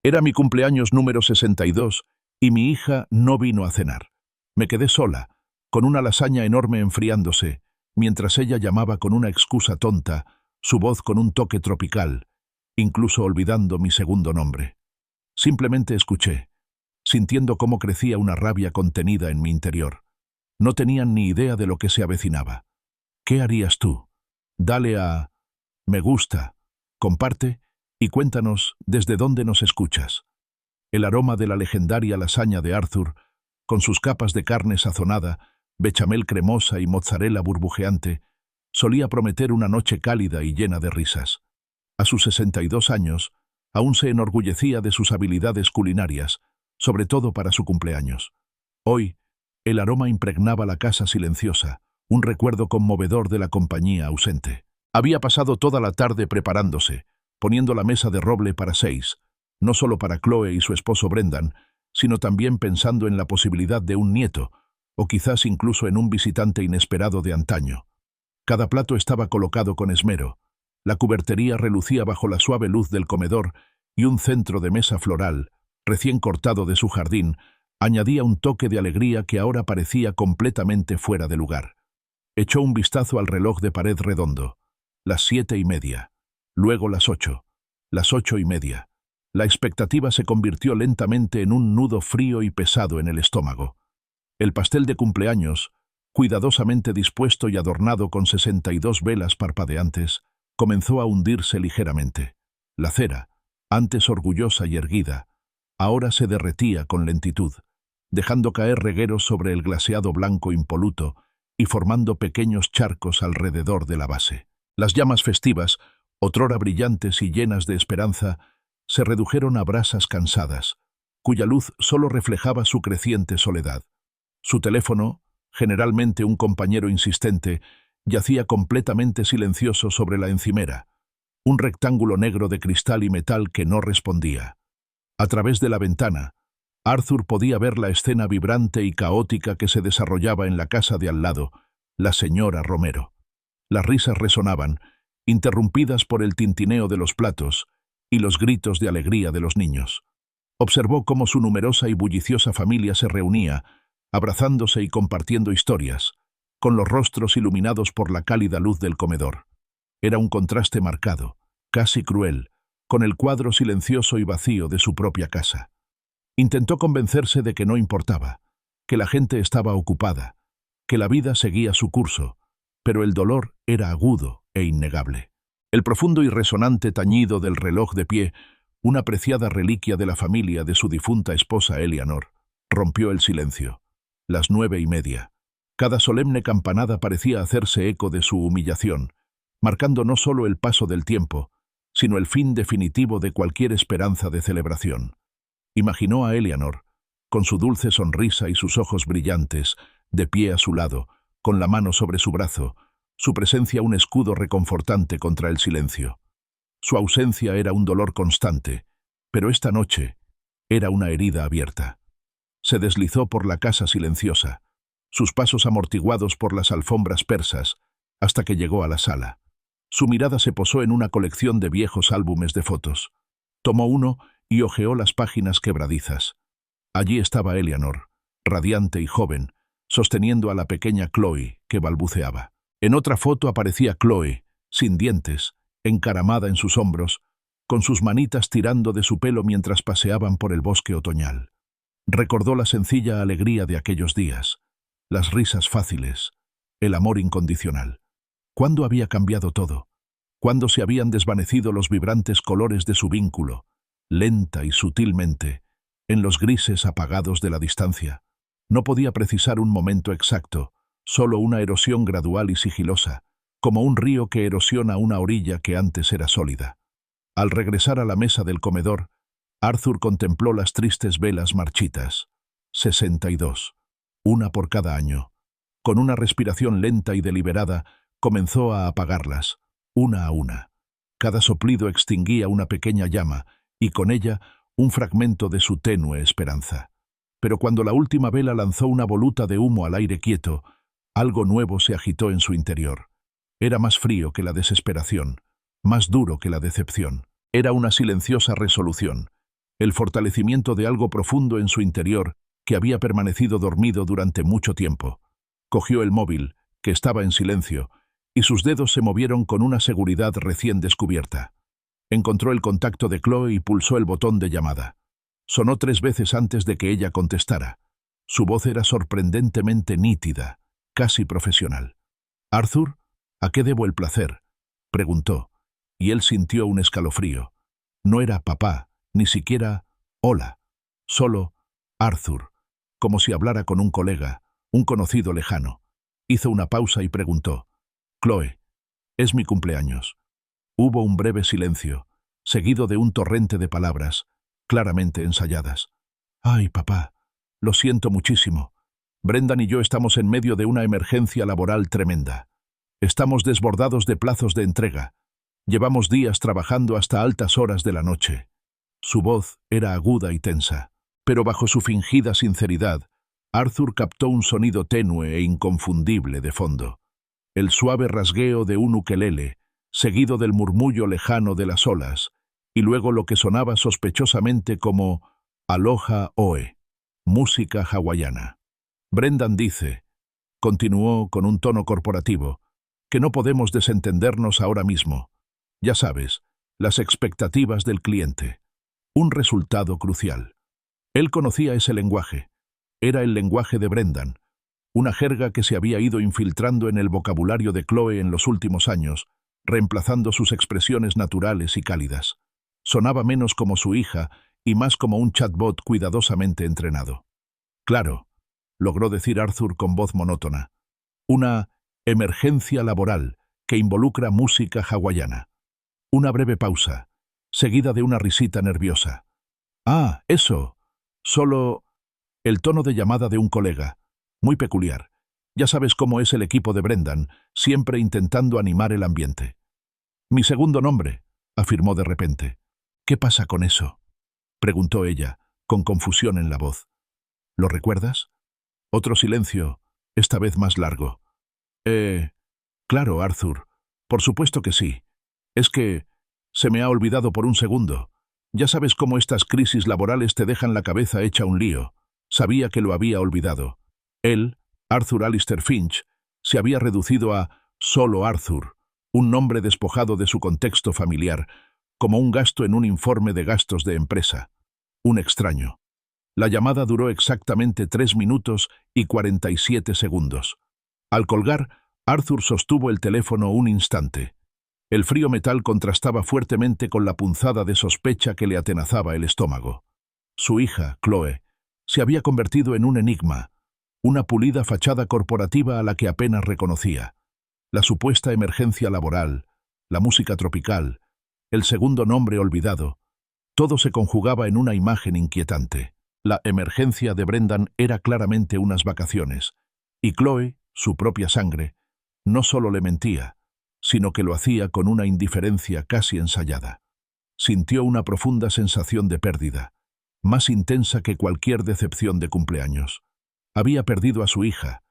Era mi cumpleaños número 62 y mi hija no vino a cenar. Me quedé sola, con una lasaña enorme enfriándose, mientras ella llamaba con una excusa tonta, su voz con un toque tropical, incluso olvidando mi segundo nombre. Simplemente escuché, sintiendo cómo crecía una rabia contenida en mi interior. No tenían ni idea de lo que se avecinaba. ¿Qué harías tú? Dale a me gusta, comparte y cuéntanos desde dónde nos escuchas. El aroma de la legendaria lasaña de Arthur, con sus capas de carne sazonada, bechamel cremosa y mozzarella burbujeante, solía prometer una noche cálida y llena de risas. A sus 62 años, aún se enorgullecía de sus habilidades culinarias, sobre todo para su cumpleaños. Hoy, el aroma impregnaba la casa silenciosa, un recuerdo conmovedor de la compañía ausente. Había pasado toda la tarde preparándose, poniendo la mesa de roble para 6, no solo para Chloe y su esposo Brendan, sino también pensando en la posibilidad de un nieto, o quizás incluso en un visitante inesperado de antaño. Cada plato estaba colocado con esmero, la cubertería relucía bajo la suave luz del comedor y un centro de mesa floral, recién cortado de su jardín, añadía un toque de alegría que ahora parecía completamente fuera de lugar. Echó un vistazo al reloj de pared redondo. Las 7:30, luego las 8, las 8:30. La expectativa se convirtió lentamente en un nudo frío y pesado en el estómago. El pastel de cumpleaños, cuidadosamente dispuesto y adornado con 62 velas parpadeantes, comenzó a hundirse ligeramente. La cera, antes orgullosa y erguida, ahora se derretía con lentitud, dejando caer regueros sobre el glaseado blanco impoluto y formando pequeños charcos alrededor de la base. Las llamas festivas, otrora brillantes y llenas de esperanza, se redujeron a brasas cansadas, cuya luz solo reflejaba su creciente soledad. Su teléfono, generalmente un compañero insistente, yacía completamente silencioso sobre la encimera, un rectángulo negro de cristal y metal que no respondía. A través de la ventana, Arthur podía ver la escena vibrante y caótica que se desarrollaba en la casa de al lado, la señora Romero. Las risas resonaban, interrumpidas por el tintineo de los platos y los gritos de alegría de los niños. Observó cómo su numerosa y bulliciosa familia se reunía, abrazándose y compartiendo historias, con los rostros iluminados por la cálida luz del comedor. Era un contraste marcado, casi cruel, con el cuadro silencioso y vacío de su propia casa. Intentó convencerse de que no importaba, que la gente estaba ocupada, que la vida seguía su curso, pero el dolor era agudo e innegable. El profundo y resonante tañido del reloj de pie, una preciada reliquia de la familia de su difunta esposa Eleanor, rompió el silencio. Las 9:30. Cada solemne campanada parecía hacerse eco de su humillación, marcando no solo el paso del tiempo, sino el fin definitivo de cualquier esperanza de celebración. Imaginó a Eleanor, con su dulce sonrisa y sus ojos brillantes, de pie a su lado, con la mano sobre su brazo, su presencia un escudo reconfortante contra el silencio. Su ausencia era un dolor constante, pero esta noche era una herida abierta. Se deslizó por la casa silenciosa, sus pasos amortiguados por las alfombras persas, hasta que llegó a la sala. Su mirada se posó en una colección de viejos álbumes de fotos. Tomó uno y hojeó las páginas quebradizas. Allí estaba Eleanor, radiante y joven, sosteniendo a la pequeña Chloe, que balbuceaba. En otra foto aparecía Chloe, sin dientes, encaramada en sus hombros, con sus manitas tirando de su pelo mientras paseaban por el bosque otoñal. Recordó la sencilla alegría de aquellos días, las risas fáciles, el amor incondicional. ¿Cuándo había cambiado todo? ¿Cuándo se habían desvanecido los vibrantes colores de su vínculo, lenta y sutilmente, en los grises apagados de la distancia? No podía precisar un momento exacto, solo una erosión gradual y sigilosa, como un río que erosiona una orilla que antes era sólida. Al regresar a la mesa del comedor, Arthur contempló las tristes velas marchitas. 62, una por cada año. Con una respiración lenta y deliberada, comenzó a apagarlas, una a una. Cada soplido extinguía una pequeña llama, y con ella un fragmento de su tenue esperanza. Pero cuando la última vela lanzó una voluta de humo al aire quieto, algo nuevo se agitó en su interior. Era más frío que la desesperación, más duro que la decepción. Era una silenciosa resolución. el fortalecimiento de algo profundo en su interior que había permanecido dormido durante mucho tiempo. Cogió el móvil, que estaba en silencio, y sus dedos se movieron con una seguridad recién descubierta. Encontró el contacto de Chloe y pulsó el botón de llamada. Sonó 3 veces antes de que ella contestara. Su voz era sorprendentemente nítida, casi profesional. «Arthur, ¿a qué debo el placer?», preguntó, y él sintió un escalofrío. No era papá, ni siquiera «hola», solo «Arthur», como si hablara con un colega, un conocido lejano. Hizo una pausa y preguntó: «Chloe, es mi cumpleaños». Hubo un breve silencio, seguido de un torrente de palabras, claramente ensayadas. «Ay, papá, lo siento muchísimo. Brendan y yo estamos en medio de una emergencia laboral tremenda. Estamos desbordados de plazos de entrega. Llevamos días trabajando hasta altas horas de la noche». Su voz era aguda y tensa, pero bajo su fingida sinceridad, Arthur captó un sonido tenue e inconfundible de fondo. El suave rasgueo de un ukelele, seguido del murmullo lejano de las olas, y luego lo que sonaba sospechosamente como Aloha Oe, música hawaiana. «Brendan dice», continuó con un tono corporativo, «que no podemos desentendernos ahora mismo. Ya sabes, las expectativas del cliente. Un resultado crucial». Él conocía ese lenguaje. Era el lenguaje de Brendan, una jerga que se había ido infiltrando en el vocabulario de Chloe en los últimos años, reemplazando sus expresiones naturales y cálidas. Sonaba menos como su hija y más como un chatbot cuidadosamente entrenado. «Claro», logró decir Arthur con voz monótona. «Una emergencia laboral que involucra música hawaiana». Una breve pausa, seguida de una risita nerviosa. «Ah, eso. Solo…» El tono de llamada de un colega, muy peculiar. Ya sabes cómo es el equipo de Brendan, siempre intentando animar el ambiente. «Mi segundo nombre», afirmó de repente. «¿Qué pasa con eso?», preguntó ella, con confusión en la voz. «¿Lo recuerdas?». Otro silencio, esta vez más largo. Claro, Arthur. Por supuesto que sí. Es que se me ha olvidado por un segundo. Ya sabes cómo estas crisis laborales te dejan la cabeza hecha un lío. Sabía que lo había olvidado. Él, Arthur Alistair Finch, se había reducido a solo Arthur, un nombre despojado de su contexto familiar, como un gasto en un informe de gastos de empresa. Un extraño. La llamada duró exactamente 3 minutos y 47 segundos. Al colgar, Arthur sostuvo el teléfono un instante. El frío metal contrastaba fuertemente con la punzada de sospecha que le atenazaba el estómago. Su hija, Chloe, se había convertido en un enigma, una pulida fachada corporativa a la que apenas reconocía. La supuesta emergencia laboral, la música tropical, el segundo nombre olvidado, todo se conjugaba en una imagen inquietante. La emergencia de Brendan era claramente unas vacaciones, y Chloe, su propia sangre, no solo le mentía, sino que lo hacía con una indiferencia casi ensayada. Sintió una profunda sensación de pérdida, más intensa que cualquier decepción de cumpleaños. Había perdido a su hija,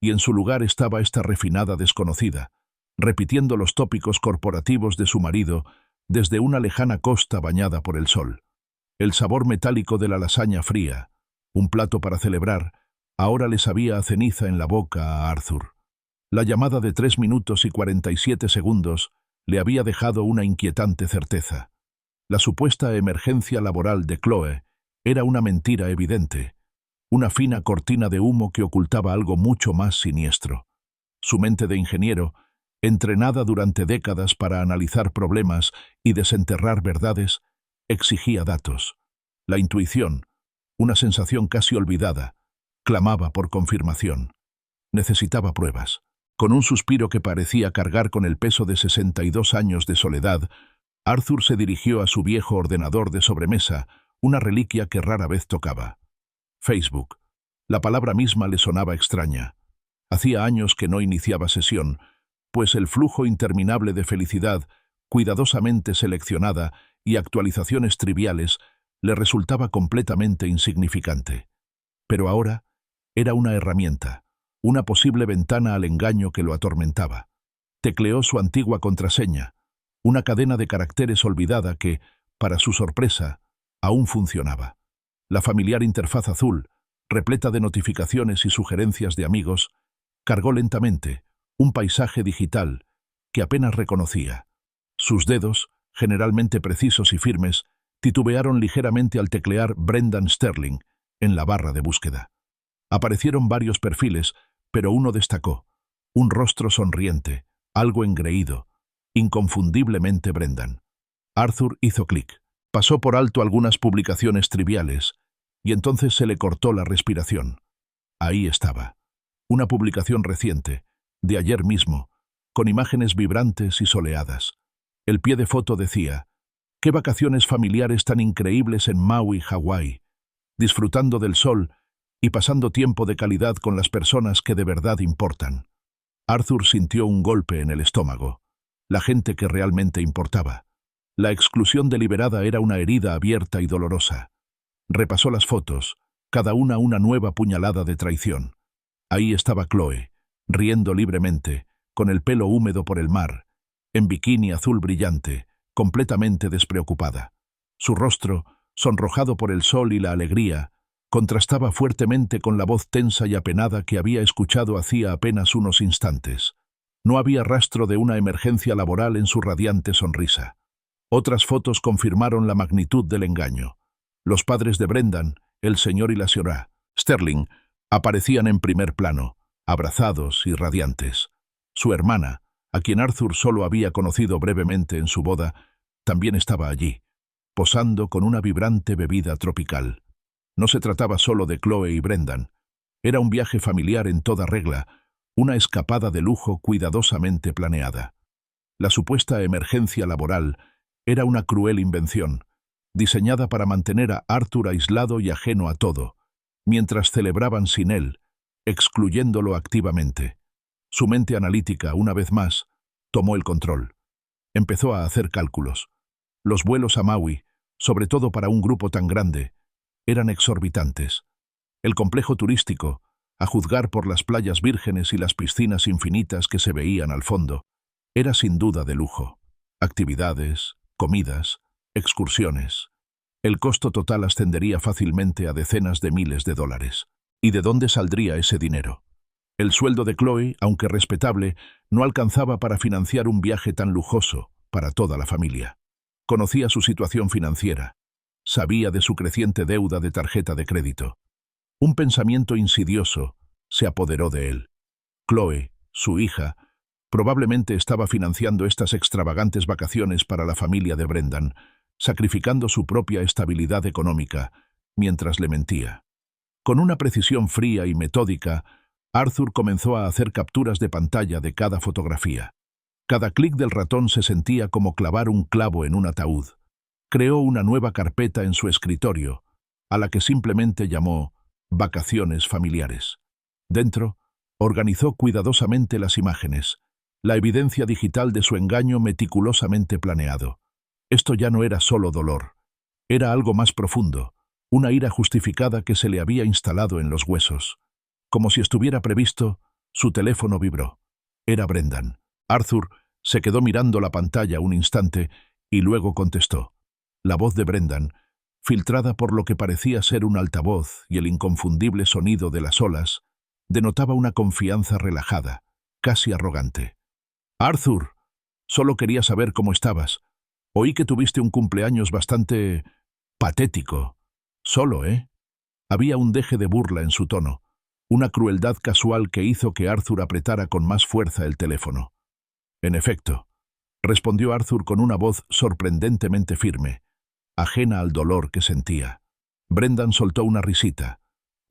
y en su lugar estaba esta refinada desconocida, repitiendo los tópicos corporativos de su marido desde una lejana costa bañada por el sol. El sabor metálico de la lasaña fría, un plato para celebrar, ahora le sabía a ceniza en la boca a Arthur. La llamada de 3 minutos y 47 segundos le había dejado una inquietante certeza. La supuesta emergencia laboral de Chloe era una mentira evidente, una fina cortina de humo que ocultaba algo mucho más siniestro. Su mente de ingeniero, entrenada durante décadas para analizar problemas y desenterrar verdades, exigía datos. La intuición, una sensación casi olvidada, clamaba por confirmación. Necesitaba pruebas. Con un suspiro que parecía cargar con el peso de 62 años de soledad, Arthur se dirigió a su viejo ordenador de sobremesa, una reliquia que rara vez tocaba. Facebook. La palabra misma le sonaba extraña. Hacía años que no iniciaba sesión, pues el flujo interminable de felicidad, cuidadosamente seleccionada, y actualizaciones triviales, le resultaba completamente insignificante. Pero ahora era una herramienta, una posible ventana al engaño que lo atormentaba. Tecleó su antigua contraseña, una cadena de caracteres olvidada que, para su sorpresa, Aún funcionaba. La familiar interfaz azul, repleta de notificaciones y sugerencias de amigos, cargó lentamente un paisaje digital que apenas reconocía. Sus dedos, generalmente precisos y firmes, titubearon ligeramente al teclear Brendan Sterling en la barra de búsqueda. Aparecieron varios perfiles, pero uno destacó. Un rostro sonriente, algo engreído, inconfundiblemente Brendan. Arthur hizo clic. Pasó por alto algunas publicaciones triviales, y entonces se le cortó la respiración. Ahí estaba. Una publicación reciente, de ayer mismo, con imágenes vibrantes y soleadas. El pie de foto decía: «Qué vacaciones familiares tan increíbles en Maui, Hawái, disfrutando del sol y pasando tiempo de calidad con las personas que de verdad importan». Arthur sintió un golpe en el estómago. La gente que realmente importaba. La exclusión deliberada era una herida abierta y dolorosa. Repasó las fotos, cada una nueva puñalada de traición. Ahí estaba Chloe, riendo libremente, con el pelo húmedo por el mar, en bikini azul brillante, completamente despreocupada. Su rostro, sonrojado por el sol y la alegría, contrastaba fuertemente con la voz tensa y apenada que había escuchado hacía apenas unos instantes. No había rastro de una emergencia laboral en su radiante sonrisa. Otras fotos confirmaron la magnitud del engaño. Los padres de Brendan, el señor y la señora Sterling, aparecían en primer plano, abrazados y radiantes. Su hermana, a quien Arthur solo había conocido brevemente en su boda, también estaba allí, posando con una vibrante bebida tropical. No se trataba solo de Chloe y Brendan. Era un viaje familiar en toda regla, una escapada de lujo cuidadosamente planeada. La supuesta emergencia laboral era una cruel invención, diseñada para mantener a Arthur aislado y ajeno a todo, mientras celebraban sin él, excluyéndolo activamente. Su mente analítica, una vez más, tomó el control. Empezó a hacer cálculos. Los vuelos a Maui, sobre todo para un grupo tan grande, eran exorbitantes. El complejo turístico, a juzgar por las playas vírgenes y las piscinas infinitas que se veían al fondo, era sin duda de lujo. Actividades, comidas, excursiones. El costo total ascendería fácilmente a decenas de miles de dólares. ¿Y de dónde saldría ese dinero? El sueldo de Chloe, aunque respetable, no alcanzaba para financiar un viaje tan lujoso para toda la familia. Conocía su situación financiera. Sabía de su creciente deuda de tarjeta de crédito. Un pensamiento insidioso se apoderó de él. Chloe, su hija, probablemente estaba financiando estas extravagantes vacaciones para la familia de Brendan, sacrificando su propia estabilidad económica, mientras le mentía. Con una precisión fría y metódica, Arthur comenzó a hacer capturas de pantalla de cada fotografía. Cada clic del ratón se sentía como clavar un clavo en un ataúd. Creó una nueva carpeta en su escritorio, a la que simplemente llamó Vacaciones familiares. Dentro, organizó cuidadosamente las imágenes, la evidencia digital de su engaño meticulosamente planeado. Esto ya no era solo dolor. Era algo más profundo, una ira justificada que se le había instalado en los huesos. Como si estuviera previsto, su teléfono vibró. Era Brendan. Arthur se quedó mirando la pantalla un instante y luego contestó. La voz de Brendan, filtrada por lo que parecía ser un altavoz y el inconfundible sonido de las olas, denotaba una confianza relajada, casi arrogante. «Arthur, solo quería saber cómo estabas. Oí que tuviste un cumpleaños bastante patético. Solo, ¿eh?» Había un deje de burla en su tono, una crueldad casual que hizo que Arthur apretara con más fuerza el teléfono. «En efecto», respondió Arthur con una voz sorprendentemente firme, ajena al dolor que sentía. Brendan soltó una risita,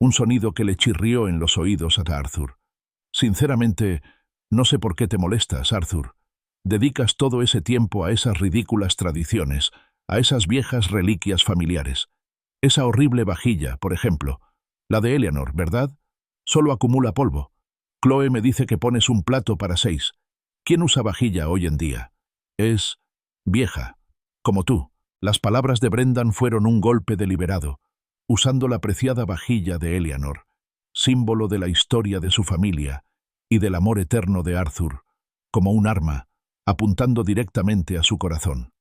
un sonido que le chirrió en los oídos a Arthur. «Sinceramente, no sé por qué te molestas, Arthur. Dedicas todo ese tiempo a esas ridículas tradiciones, a esas viejas reliquias familiares. Esa horrible vajilla, por ejemplo, la de Eleanor, ¿verdad? Solo acumula polvo. Chloe me dice que pones un plato para 6. ¿Quién usa vajilla hoy en día? Es vieja, como tú». Las palabras de Brendan fueron un golpe deliberado, usando la preciada vajilla de Eleanor, símbolo de la historia de su familia y del amor eterno de Arthur, como un arma, apuntando directamente a su corazón.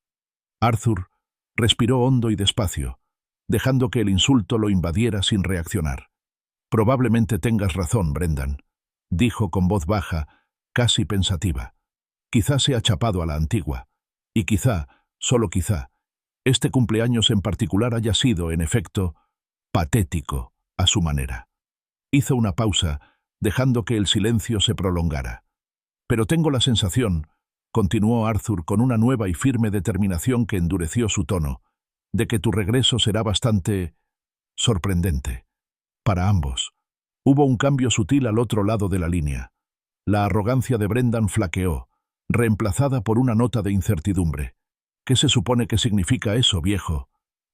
Arthur respiró hondo y despacio, dejando que el insulto lo invadiera sin reaccionar. «Probablemente tengas razón, Brendan», dijo con voz baja, casi pensativa. «Quizá se ha chapado a la antigua. Y quizá, solo quizá, este cumpleaños en particular haya sido, en efecto, patético a su manera». Hizo una pausa, dejando que el silencio se prolongara. «Pero tengo la sensación», continuó Arthur con una nueva y firme determinación que endureció su tono, «de que tu regreso será bastante sorprendente. Para ambos». Hubo un cambio sutil al otro lado de la línea. La arrogancia de Brendan flaqueó, reemplazada por una nota de incertidumbre. «¿Qué se supone que significa eso, viejo?»,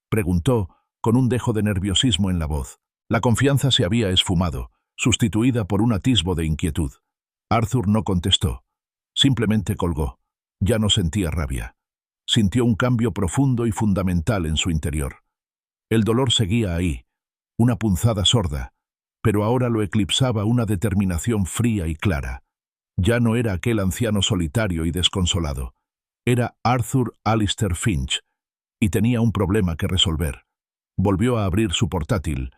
preguntó, con un dejo de nerviosismo en la voz. La confianza se había esfumado, sustituida por un atisbo de inquietud. Arthur no contestó. Simplemente colgó. Ya no sentía rabia. Sintió un cambio profundo y fundamental en su interior. El dolor seguía ahí, una punzada sorda, pero ahora lo eclipsaba una determinación fría y clara. Ya no era aquel anciano solitario y desconsolado. Era Arthur Alistair Finch, y tenía un problema que resolver. Volvió a abrir su portátil.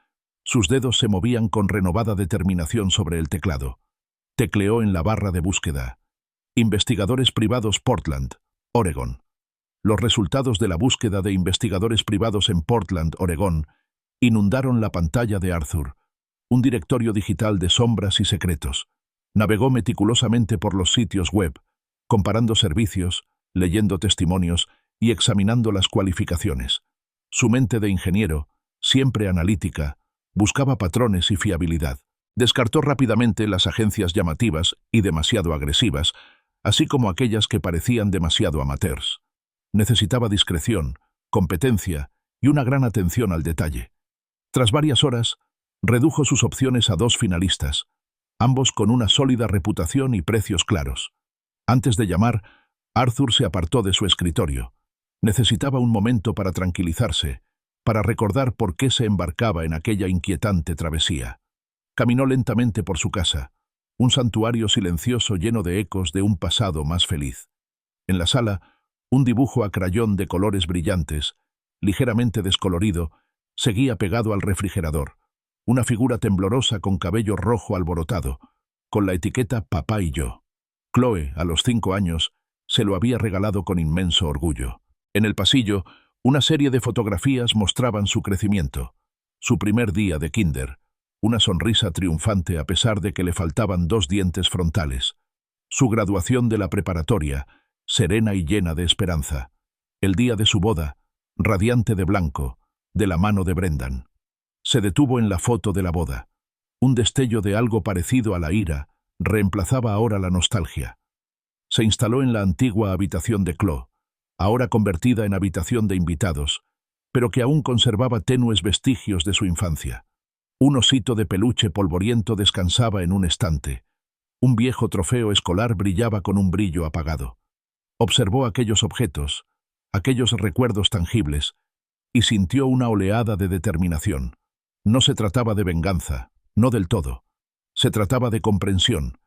Sus dedos se movían con renovada determinación sobre el teclado. Tecleó en la barra de búsqueda. Investigadores privados Portland, Oregón. Los resultados de la búsqueda de investigadores privados en Portland, Oregón, inundaron la pantalla de Arthur. Un directorio digital de sombras y secretos. Navegó meticulosamente por los sitios web, comparando servicios, leyendo testimonios y examinando las cualificaciones. Su mente de ingeniero, siempre analítica, buscaba patrones y fiabilidad. Descartó rápidamente las agencias llamativas y demasiado agresivas, así como aquellas que parecían demasiado amateurs. Necesitaba discreción, competencia y una gran atención al detalle. Tras varias horas, redujo sus opciones a 2 finalistas, ambos con una sólida reputación y precios claros. Antes de llamar, Arthur se apartó de su escritorio. Necesitaba un momento para tranquilizarse, para recordar por qué se embarcaba en aquella inquietante travesía. Caminó lentamente por su casa, un santuario silencioso lleno de ecos de un pasado más feliz. En la sala, un dibujo a crayón de colores brillantes, ligeramente descolorido, seguía pegado al refrigerador. Una figura temblorosa con cabello rojo alborotado, con la etiqueta «Papá y yo». Chloe, a los 5 años, se lo había regalado con inmenso orgullo. En el pasillo, una serie de fotografías mostraban su crecimiento. Su primer día de kinder, una sonrisa triunfante a pesar de que le faltaban 2 dientes frontales. Su graduación de la preparatoria, serena y llena de esperanza. El día de su boda, radiante de blanco, de la mano de Brendan. Se detuvo en la foto de la boda. Un destello de algo parecido a la ira reemplazaba ahora la nostalgia. Se instaló en la antigua habitación de Chloe, ahora convertida en habitación de invitados, pero que aún conservaba tenues vestigios de su infancia. Un osito de peluche polvoriento descansaba en un estante. Un viejo trofeo escolar brillaba con un brillo apagado. Observó aquellos objetos, aquellos recuerdos tangibles, y sintió una oleada de determinación. No se trataba de venganza, no del todo. Se trataba de comprensión,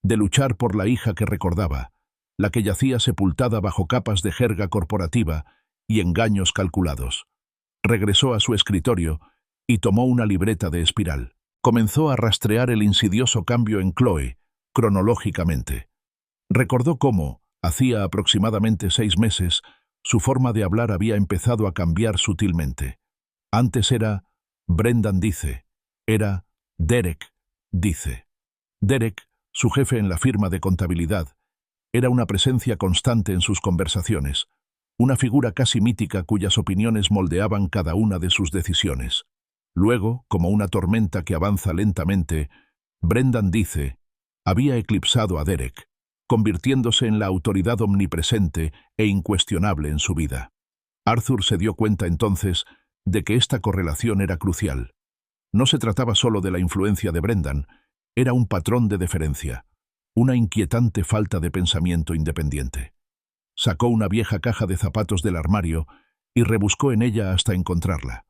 de luchar por la hija que recordaba, la que yacía sepultada bajo capas de jerga corporativa y engaños calculados. Regresó a su escritorio y tomó una libreta de espiral. Comenzó a rastrear el insidioso cambio en Chloe, cronológicamente. Recordó cómo, hacía aproximadamente 6 meses, su forma de hablar había empezado a cambiar sutilmente. Antes era «Brendan dice», era «Derek dice». Derek, su jefe en la firma de contabilidad, era una presencia constante en sus conversaciones, una figura casi mítica cuyas opiniones moldeaban cada una de sus decisiones. Luego, como una tormenta que avanza lentamente, Brendan dice, había eclipsado a Derek, convirtiéndose en la autoridad omnipresente e incuestionable en su vida. Arthur se dio cuenta entonces de que esta correlación era crucial. No se trataba solo de la influencia de Brendan, era un patrón de deferencia, una inquietante falta de pensamiento independiente. Sacó una vieja caja de zapatos del armario y rebuscó en ella hasta encontrarla.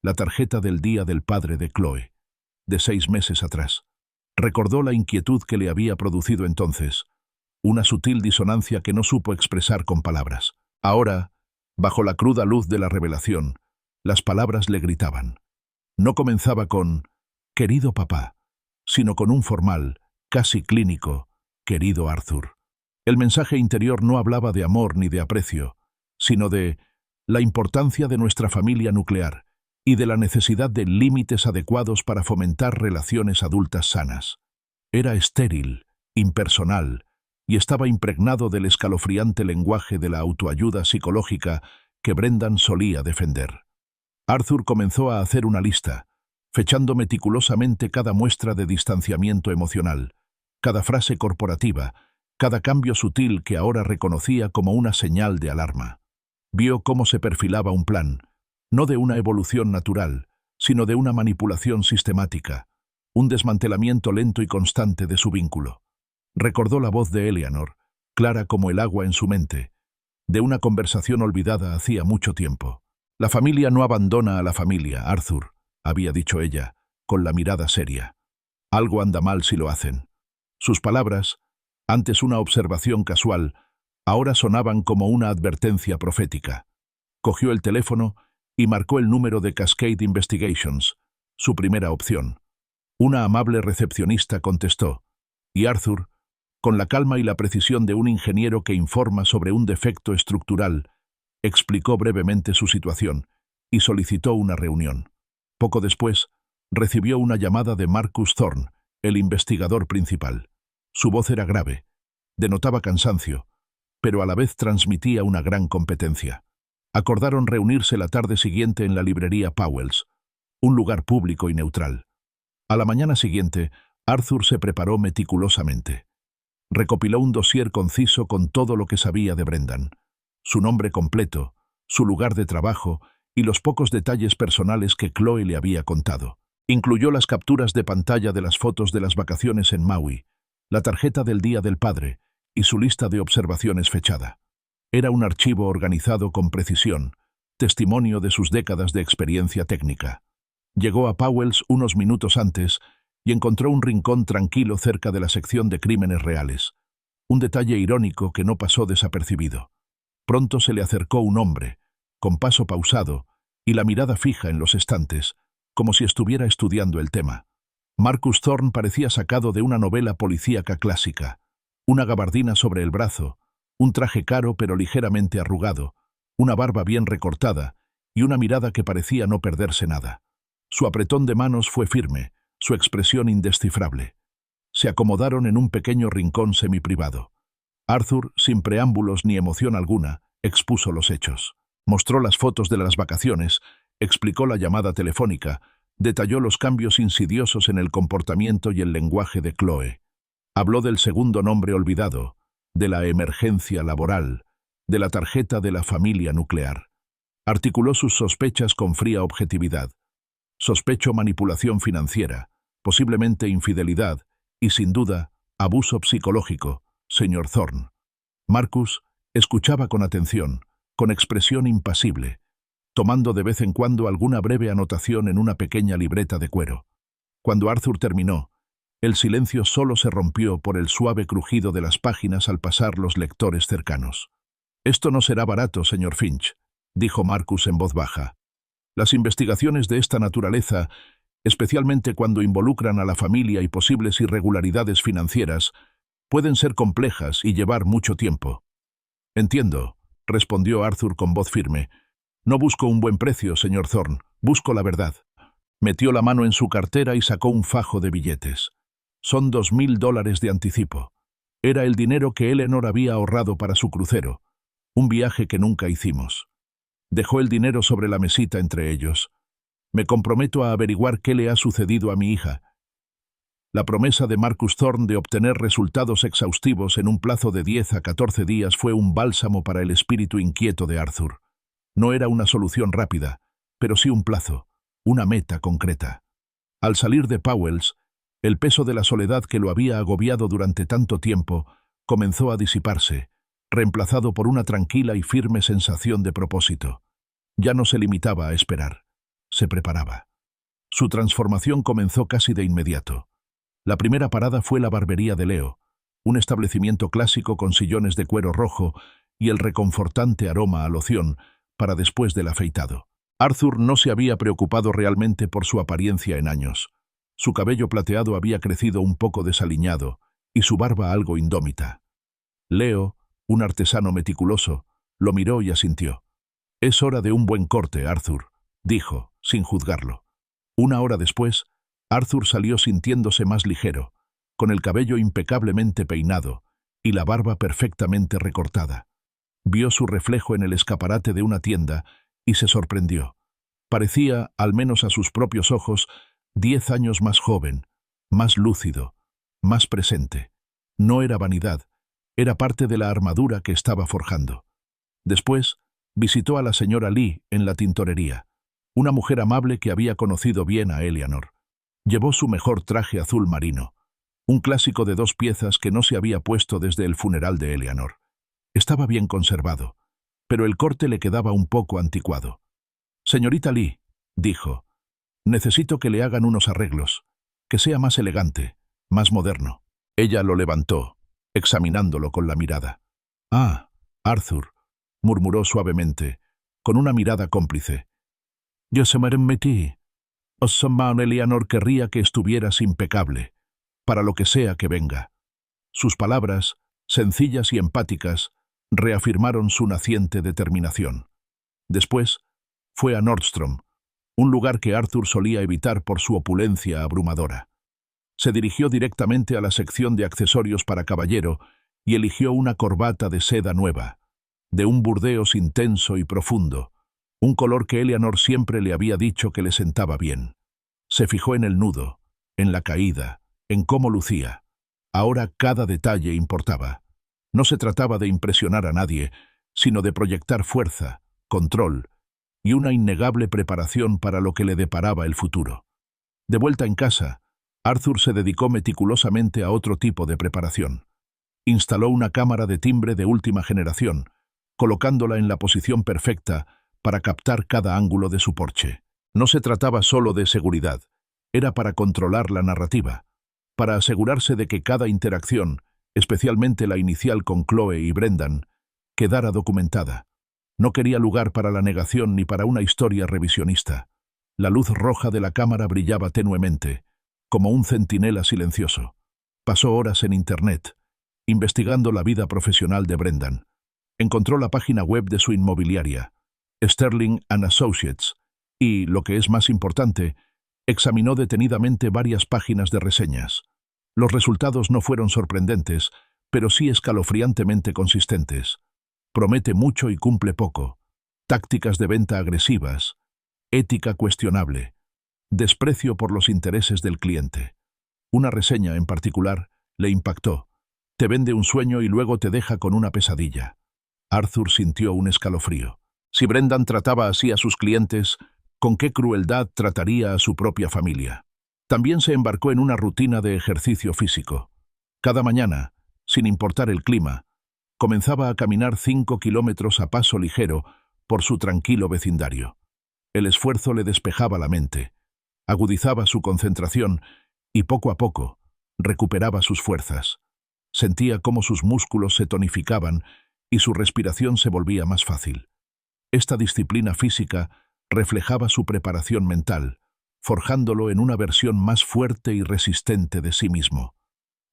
La tarjeta del día del padre de Chloe, de 6 meses atrás. Recordó la inquietud que le había producido entonces, una sutil disonancia que no supo expresar con palabras. Ahora, bajo la cruda luz de la revelación, Las palabras le gritaban. No comenzaba con «querido papá», sino con un formal, casi clínico, «querido Arthur». El mensaje interior no hablaba de amor ni de aprecio, sino de la importancia de nuestra familia nuclear y de la necesidad de límites adecuados para fomentar relaciones adultas sanas. Era estéril, impersonal, y estaba impregnado del escalofriante lenguaje de la autoayuda psicológica que Brendan solía defender. Arthur comenzó a hacer una lista, fechando meticulosamente cada muestra de distanciamiento emocional, cada frase corporativa, cada cambio sutil que ahora reconocía como una señal de alarma. Vio cómo se perfilaba un plan, no de una evolución natural, sino de una manipulación sistemática, un desmantelamiento lento y constante de su vínculo. Recordó la voz de Eleanor, clara como el agua en su mente, de una conversación olvidada hacía mucho tiempo. «La familia no abandona a la familia, Arthur», había dicho ella, con la mirada seria. «Algo anda mal si lo hacen». Sus palabras, antes una observación casual, ahora sonaban como una advertencia profética. Cogió el teléfono y marcó el número de Cascade Investigations, su primera opción. Una amable recepcionista contestó, y Arthur, con la calma y la precisión de un ingeniero que informa sobre un defecto estructural, explicó brevemente su situación y solicitó una reunión. Poco después, recibió una llamada de Marcus Thorne, el investigador principal. Su voz era grave, denotaba cansancio, pero a la vez transmitía una gran competencia. Acordaron reunirse la tarde siguiente en la librería Powell's, un lugar público y neutral. A la mañana siguiente, Arthur se preparó meticulosamente. Recopiló un dossier conciso con todo lo que sabía de Brendan, su nombre completo, su lugar de trabajo y los pocos detalles personales que Chloe le había contado. Incluyó las capturas de pantalla de las fotos de las vacaciones en Maui, la tarjeta del Día del Padre y su lista de observaciones fechada. Era un archivo organizado con precisión, testimonio de sus décadas de experiencia técnica. Llegó a Powell's unos minutos antes y encontró un rincón tranquilo cerca de la sección de crímenes reales, un detalle irónico que no pasó desapercibido. Pronto se le acercó un hombre, con paso pausado y la mirada fija en los estantes, como si estuviera estudiando el tema. Marcus Thorne parecía sacado de una novela policíaca clásica, una gabardina sobre el brazo, un traje caro pero ligeramente arrugado, una barba bien recortada y una mirada que parecía no perderse nada. Su apretón de manos fue firme, su expresión indescifrable. Se acomodaron en un pequeño rincón semiprivado. Arthur, sin preámbulos ni emoción alguna, expuso los hechos. Mostró las fotos de las vacaciones, explicó la llamada telefónica, detalló los cambios insidiosos en el comportamiento y el lenguaje de Chloe. Habló del segundo nombre olvidado, de la emergencia laboral, de la tarjeta de la familia nuclear. Articuló sus sospechas con fría objetividad. Sospecho manipulación financiera, posiblemente infidelidad y, sin duda, abuso psicológico, señor Thorne. Marcus escuchaba con atención, con expresión impasible, tomando de vez en cuando alguna breve anotación en una pequeña libreta de cuero. Cuando Arthur terminó, el silencio solo se rompió por el suave crujido de las páginas al pasar los lectores cercanos. «Esto no será barato, señor Finch», dijo Marcus en voz baja. «Las investigaciones de esta naturaleza, especialmente cuando involucran a la familia y posibles irregularidades financieras, pueden ser complejas y llevar mucho tiempo». «Entiendo», respondió Arthur con voz firme. «No busco un buen precio, señor Thorne, busco la verdad». Metió la mano en su cartera y sacó un fajo de billetes. «Son $2.000 de anticipo. Era el dinero que Eleanor había ahorrado para su crucero, un viaje que nunca hicimos». Dejó el dinero sobre la mesita entre ellos. «Me comprometo a averiguar qué le ha sucedido a mi hija». La promesa de Marcus Thorne de obtener resultados exhaustivos en un plazo de 10 a 14 días fue un bálsamo para el espíritu inquieto de Arthur. No era una solución rápida, pero sí un plazo, una meta concreta. Al salir de Powell's, el peso de la soledad que lo había agobiado durante tanto tiempo comenzó a disiparse, reemplazado por una tranquila y firme sensación de propósito. Ya no se limitaba a esperar, se preparaba. Su transformación comenzó casi de inmediato. La primera parada fue la barbería de Leo, un establecimiento clásico con sillones de cuero rojo y el reconfortante aroma a loción para después del afeitado. Arthur no se había preocupado realmente por su apariencia en años. Su cabello plateado había crecido un poco desaliñado y su barba algo indómita. Leo, un artesano meticuloso, lo miró y asintió. «Es hora de un buen corte, Arthur», dijo, sin juzgarlo. Una hora después, Arthur salió sintiéndose más ligero, con el cabello impecablemente peinado y la barba perfectamente recortada. Vio su reflejo en el escaparate de una tienda y se sorprendió. Parecía, al menos a sus propios ojos, 10 años más joven, más lúcido, más presente. No era vanidad, era parte de la armadura que estaba forjando. Después, visitó a la señora Lee en la tintorería, una mujer amable que había conocido bien a Eleanor. Llevó su mejor traje azul marino, un clásico de 2 piezas que no se había puesto desde el funeral de Eleanor. Estaba bien conservado, pero el corte le quedaba un poco anticuado. «Señorita Lee», dijo, «necesito que le hagan unos arreglos, que sea más elegante, más moderno». Ella lo levantó, examinándolo con la mirada. «Ah, Arthur», murmuró suavemente, con una mirada cómplice. «Yo se me remití. Eleanor querría que estuvieras impecable, para lo que sea que venga». Sus palabras, sencillas y empáticas, reafirmaron su naciente determinación. Después, fue a Nordstrom, un lugar que Arthur solía evitar por su opulencia abrumadora. Se dirigió directamente a la sección de accesorios para caballero y eligió una corbata de seda nueva, de un burdeos intenso y profundo, un color que Eleanor siempre le había dicho que le sentaba bien. Se fijó en el nudo, en la caída, en cómo lucía. Ahora cada detalle importaba. No se trataba de impresionar a nadie, sino de proyectar fuerza, control y una innegable preparación para lo que le deparaba el futuro. De vuelta en casa, Arthur se dedicó meticulosamente a otro tipo de preparación. Instaló una cámara de timbre de última generación, colocándola en la posición perfecta para captar cada ángulo de su porche. No se trataba solo de seguridad, era para controlar la narrativa, para asegurarse de que cada interacción, especialmente la inicial con Chloe y Brendan, quedara documentada. No quería lugar para la negación ni para una historia revisionista. La luz roja de la cámara brillaba tenuemente, como un centinela silencioso. Pasó horas en Internet, investigando la vida profesional de Brendan. Encontró la página web de su inmobiliaria, Sterling & Associates, y, lo que es más importante, examinó detenidamente varias páginas de reseñas. Los resultados no fueron sorprendentes, pero sí escalofriantemente consistentes. Promete mucho y cumple poco. Tácticas de venta agresivas. Ética cuestionable. Desprecio por los intereses del cliente. Una reseña en particular le impactó. Te vende un sueño y luego te deja con una pesadilla. Arthur sintió un escalofrío. Si Brendan trataba así a sus clientes, ¿con qué crueldad trataría a su propia familia? También se embarcó en una rutina de ejercicio físico. Cada mañana, sin importar el clima, comenzaba a caminar 5 kilómetros a paso ligero por su tranquilo vecindario. El esfuerzo le despejaba la mente, agudizaba su concentración y poco a poco recuperaba sus fuerzas. Sentía cómo sus músculos se tonificaban y su respiración se volvía más fácil. Esta disciplina física reflejaba su preparación mental, forjándolo en una versión más fuerte y resistente de sí mismo.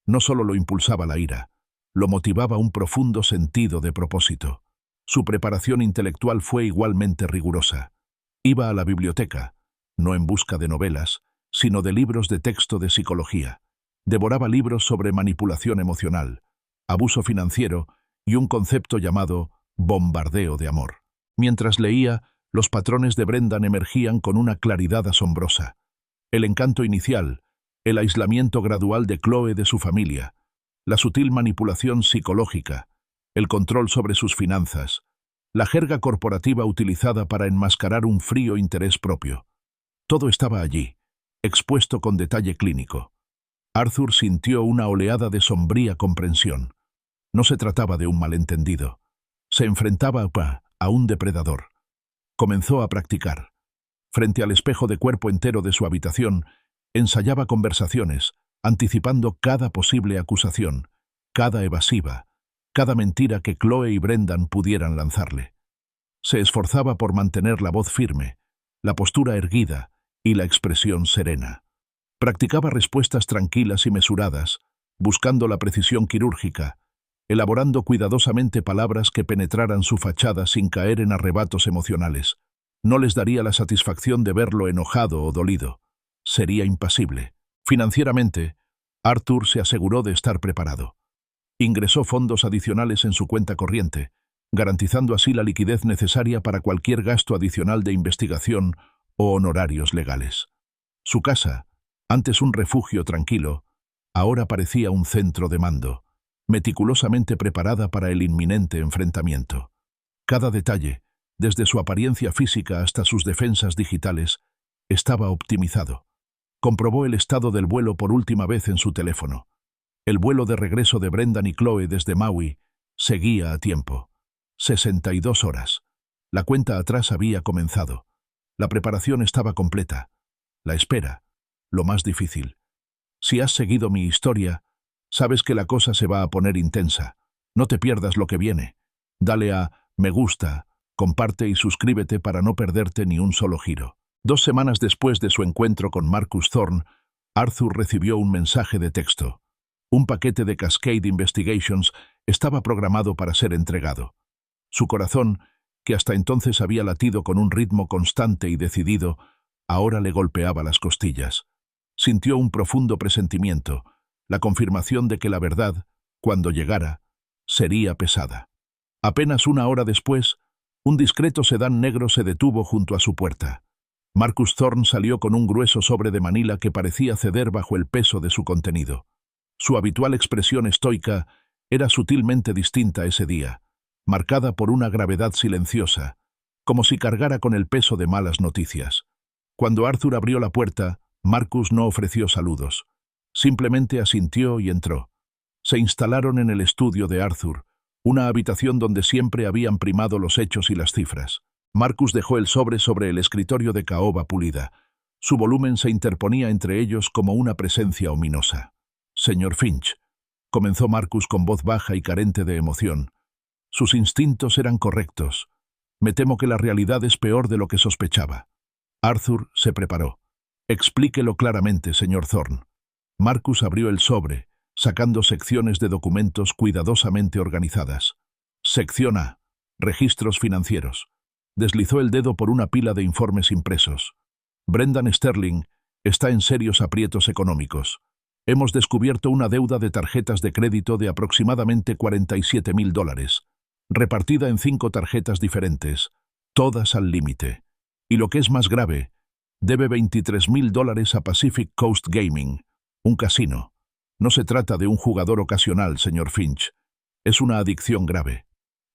No solo lo impulsaba la ira, lo motivaba un profundo sentido de propósito. Su preparación intelectual fue igualmente rigurosa. Iba a la biblioteca, no en busca de novelas, sino de libros de texto de psicología. Devoraba libros sobre manipulación emocional, abuso financiero y un concepto llamado bombardeo de amor. Mientras leía, los patrones de Brendan emergían con una claridad asombrosa. El encanto inicial, el aislamiento gradual de Chloe de su familia, la sutil manipulación psicológica, el control sobre sus finanzas, la jerga corporativa utilizada para enmascarar un frío interés propio. Todo estaba allí, expuesto con detalle clínico. Arthur sintió una oleada de sombría comprensión. No se trataba de un malentendido. Se enfrentaba a un depredador. Comenzó a practicar. Frente al espejo de cuerpo entero de su habitación, ensayaba conversaciones, anticipando cada posible acusación, cada evasiva, cada mentira que Chloe y Brendan pudieran lanzarle. Se esforzaba por mantener la voz firme, la postura erguida y la expresión serena. Practicaba respuestas tranquilas y mesuradas, buscando la precisión quirúrgica, elaborando cuidadosamente palabras que penetraran su fachada sin caer en arrebatos emocionales. No les daría la satisfacción de verlo enojado o dolido. Sería impasible. Financieramente, Arthur se aseguró de estar preparado. Ingresó fondos adicionales en su cuenta corriente, garantizando así la liquidez necesaria para cualquier gasto adicional de investigación o honorarios legales. Su casa, antes un refugio tranquilo, ahora parecía un centro de mando, meticulosamente preparada para el inminente enfrentamiento. Cada detalle, desde su apariencia física hasta sus defensas digitales, estaba optimizado. Comprobó el estado del vuelo por última vez en su teléfono. El vuelo de regreso de Brendan y Chloe desde Maui seguía a tiempo. 62 horas. La cuenta atrás había comenzado. La preparación estaba completa. La espera, lo más difícil. Si has seguido mi historia, sabes que la cosa se va a poner intensa. No te pierdas lo que viene. Dale a me gusta, comparte y suscríbete para no perderte ni un solo giro. 2 semanas después de su encuentro con Marcus Thorne, Arthur recibió un mensaje de texto. Un paquete de Cascade Investigations estaba programado para ser entregado. Su corazón, que hasta entonces había latido con un ritmo constante y decidido, ahora le golpeaba las costillas. Sintió un profundo presentimiento, la confirmación de que la verdad, cuando llegara, sería pesada. Apenas 1 hora después, un discreto sedán negro se detuvo junto a su puerta. Marcus Thorne salió con un grueso sobre de Manila que parecía ceder bajo el peso de su contenido. Su habitual expresión estoica era sutilmente distinta ese día, marcada por una gravedad silenciosa, como si cargara con el peso de malas noticias. Cuando Arthur abrió la puerta, Marcus no ofreció saludos. Simplemente asintió y entró. Se instalaron en el estudio de Arthur, una habitación donde siempre habían primado los hechos y las cifras. Marcus dejó el sobre el escritorio de caoba pulida. Su volumen se interponía entre ellos como una presencia ominosa. «Señor Finch», comenzó Marcus con voz baja y carente de emoción. Sus instintos eran correctos. Me temo que la realidad es peor de lo que sospechaba. Arthur se preparó. «Explíquelo claramente, señor Thorne». Marcus abrió el sobre, sacando secciones de documentos cuidadosamente organizadas. Sección A. Registros financieros. Deslizó el dedo por una pila de informes impresos. Brendan Sterling está en serios aprietos económicos. Hemos descubierto una deuda de tarjetas de crédito de aproximadamente $47,000, repartida en 5 tarjetas diferentes, todas al límite. Y lo que es más grave, debe $23,000 a Pacific Coast Gaming, un casino. No se trata de un jugador ocasional, señor Finch. Es una adicción grave.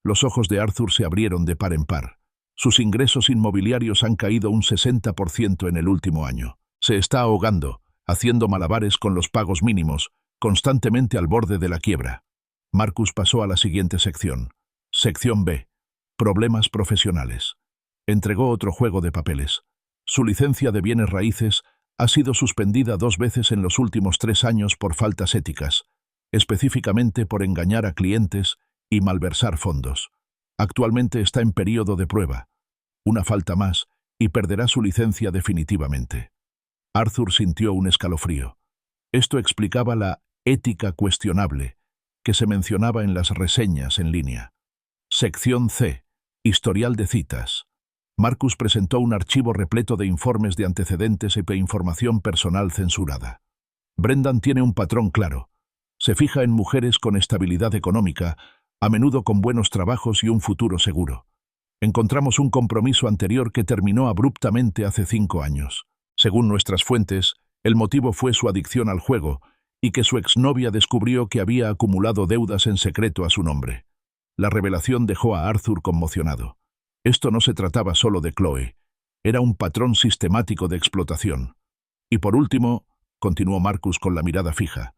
Los ojos de Arthur se abrieron de par en par. Sus ingresos inmobiliarios han caído un 60% en el último año. Se está ahogando, haciendo malabares con los pagos mínimos, constantemente al borde de la quiebra. Marcus pasó a la siguiente sección. Sección B. Problemas profesionales. Entregó otro juego de papeles. Su licencia de bienes raíces ha sido suspendida 2 veces en los últimos 3 años por faltas éticas, específicamente por engañar a clientes y malversar fondos. Actualmente está en período de prueba. Una falta más y perderá su licencia definitivamente. Arthur sintió un escalofrío. Esto explicaba la ética cuestionable que se mencionaba en las reseñas en línea. Sección C. Historial de citas. Marcus presentó un archivo repleto de informes de antecedentes e información personal censurada. Brendan tiene un patrón claro. Se fija en mujeres con estabilidad económica, a menudo con buenos trabajos y un futuro seguro. Encontramos un compromiso anterior que terminó abruptamente hace 5 años. Según nuestras fuentes, el motivo fue su adicción al juego y que su exnovia descubrió que había acumulado deudas en secreto a su nombre. La revelación dejó a Arthur conmocionado. Esto no se trataba solo de Chloe. Era un patrón sistemático de explotación. Y por último, continuó Marcus con la mirada fija,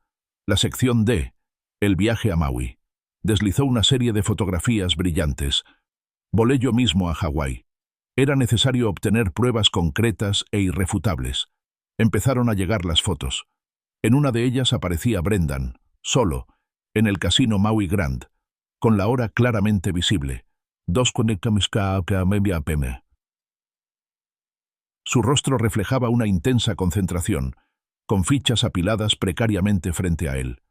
la sección D, el viaje a Maui. Deslizó una serie de fotografías brillantes. Volé yo mismo a Hawái. Era necesario obtener pruebas concretas e irrefutables. Empezaron a llegar las fotos. En una de ellas aparecía Brendan, solo, en el casino Maui Grand, con la hora claramente visible. 2:40 p.m. Su rostro reflejaba una intensa concentración, con fichas apiladas precariamente frente a él.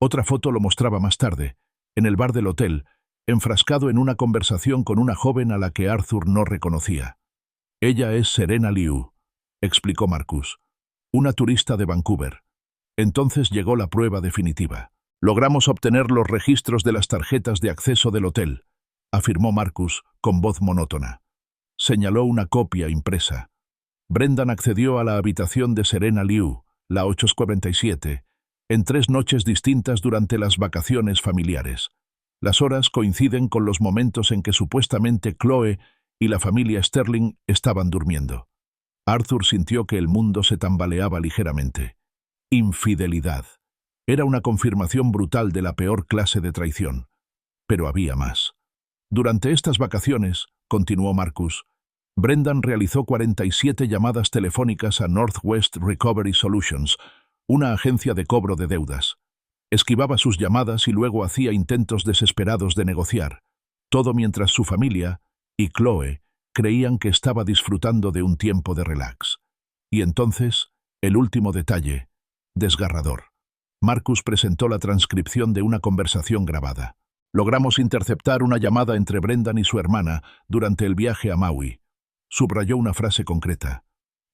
Otra foto lo mostraba más tarde, en el bar del hotel, enfrascado en una conversación con una joven a la que Arthur no reconocía. «Ella es Serena Liu», explicó Marcus, «una turista de Vancouver». Entonces llegó la prueba definitiva. «Logramos obtener los registros de las tarjetas de acceso del hotel», afirmó Marcus con voz monótona. Señaló una copia impresa. Brendan accedió a la habitación de Serena Liu, la 847, en 3 noches distintas durante las vacaciones familiares. Las horas coinciden con los momentos en que supuestamente Chloe y la familia Sterling estaban durmiendo. Arthur sintió que el mundo se tambaleaba ligeramente. Infidelidad. Era una confirmación brutal de la peor clase de traición. Pero había más. Durante estas vacaciones, continuó Marcus, Brendan realizó 47 llamadas telefónicas a Northwest Recovery Solutions, una agencia de cobro de deudas. Esquivaba sus llamadas y luego hacía intentos desesperados de negociar, todo mientras su familia y Chloe creían que estaba disfrutando de un tiempo de relax. Y entonces, el último detalle, desgarrador. Marcus presentó la transcripción de una conversación grabada. Logramos interceptar una llamada entre Brendan y su hermana durante el viaje a Maui. Subrayó una frase concreta.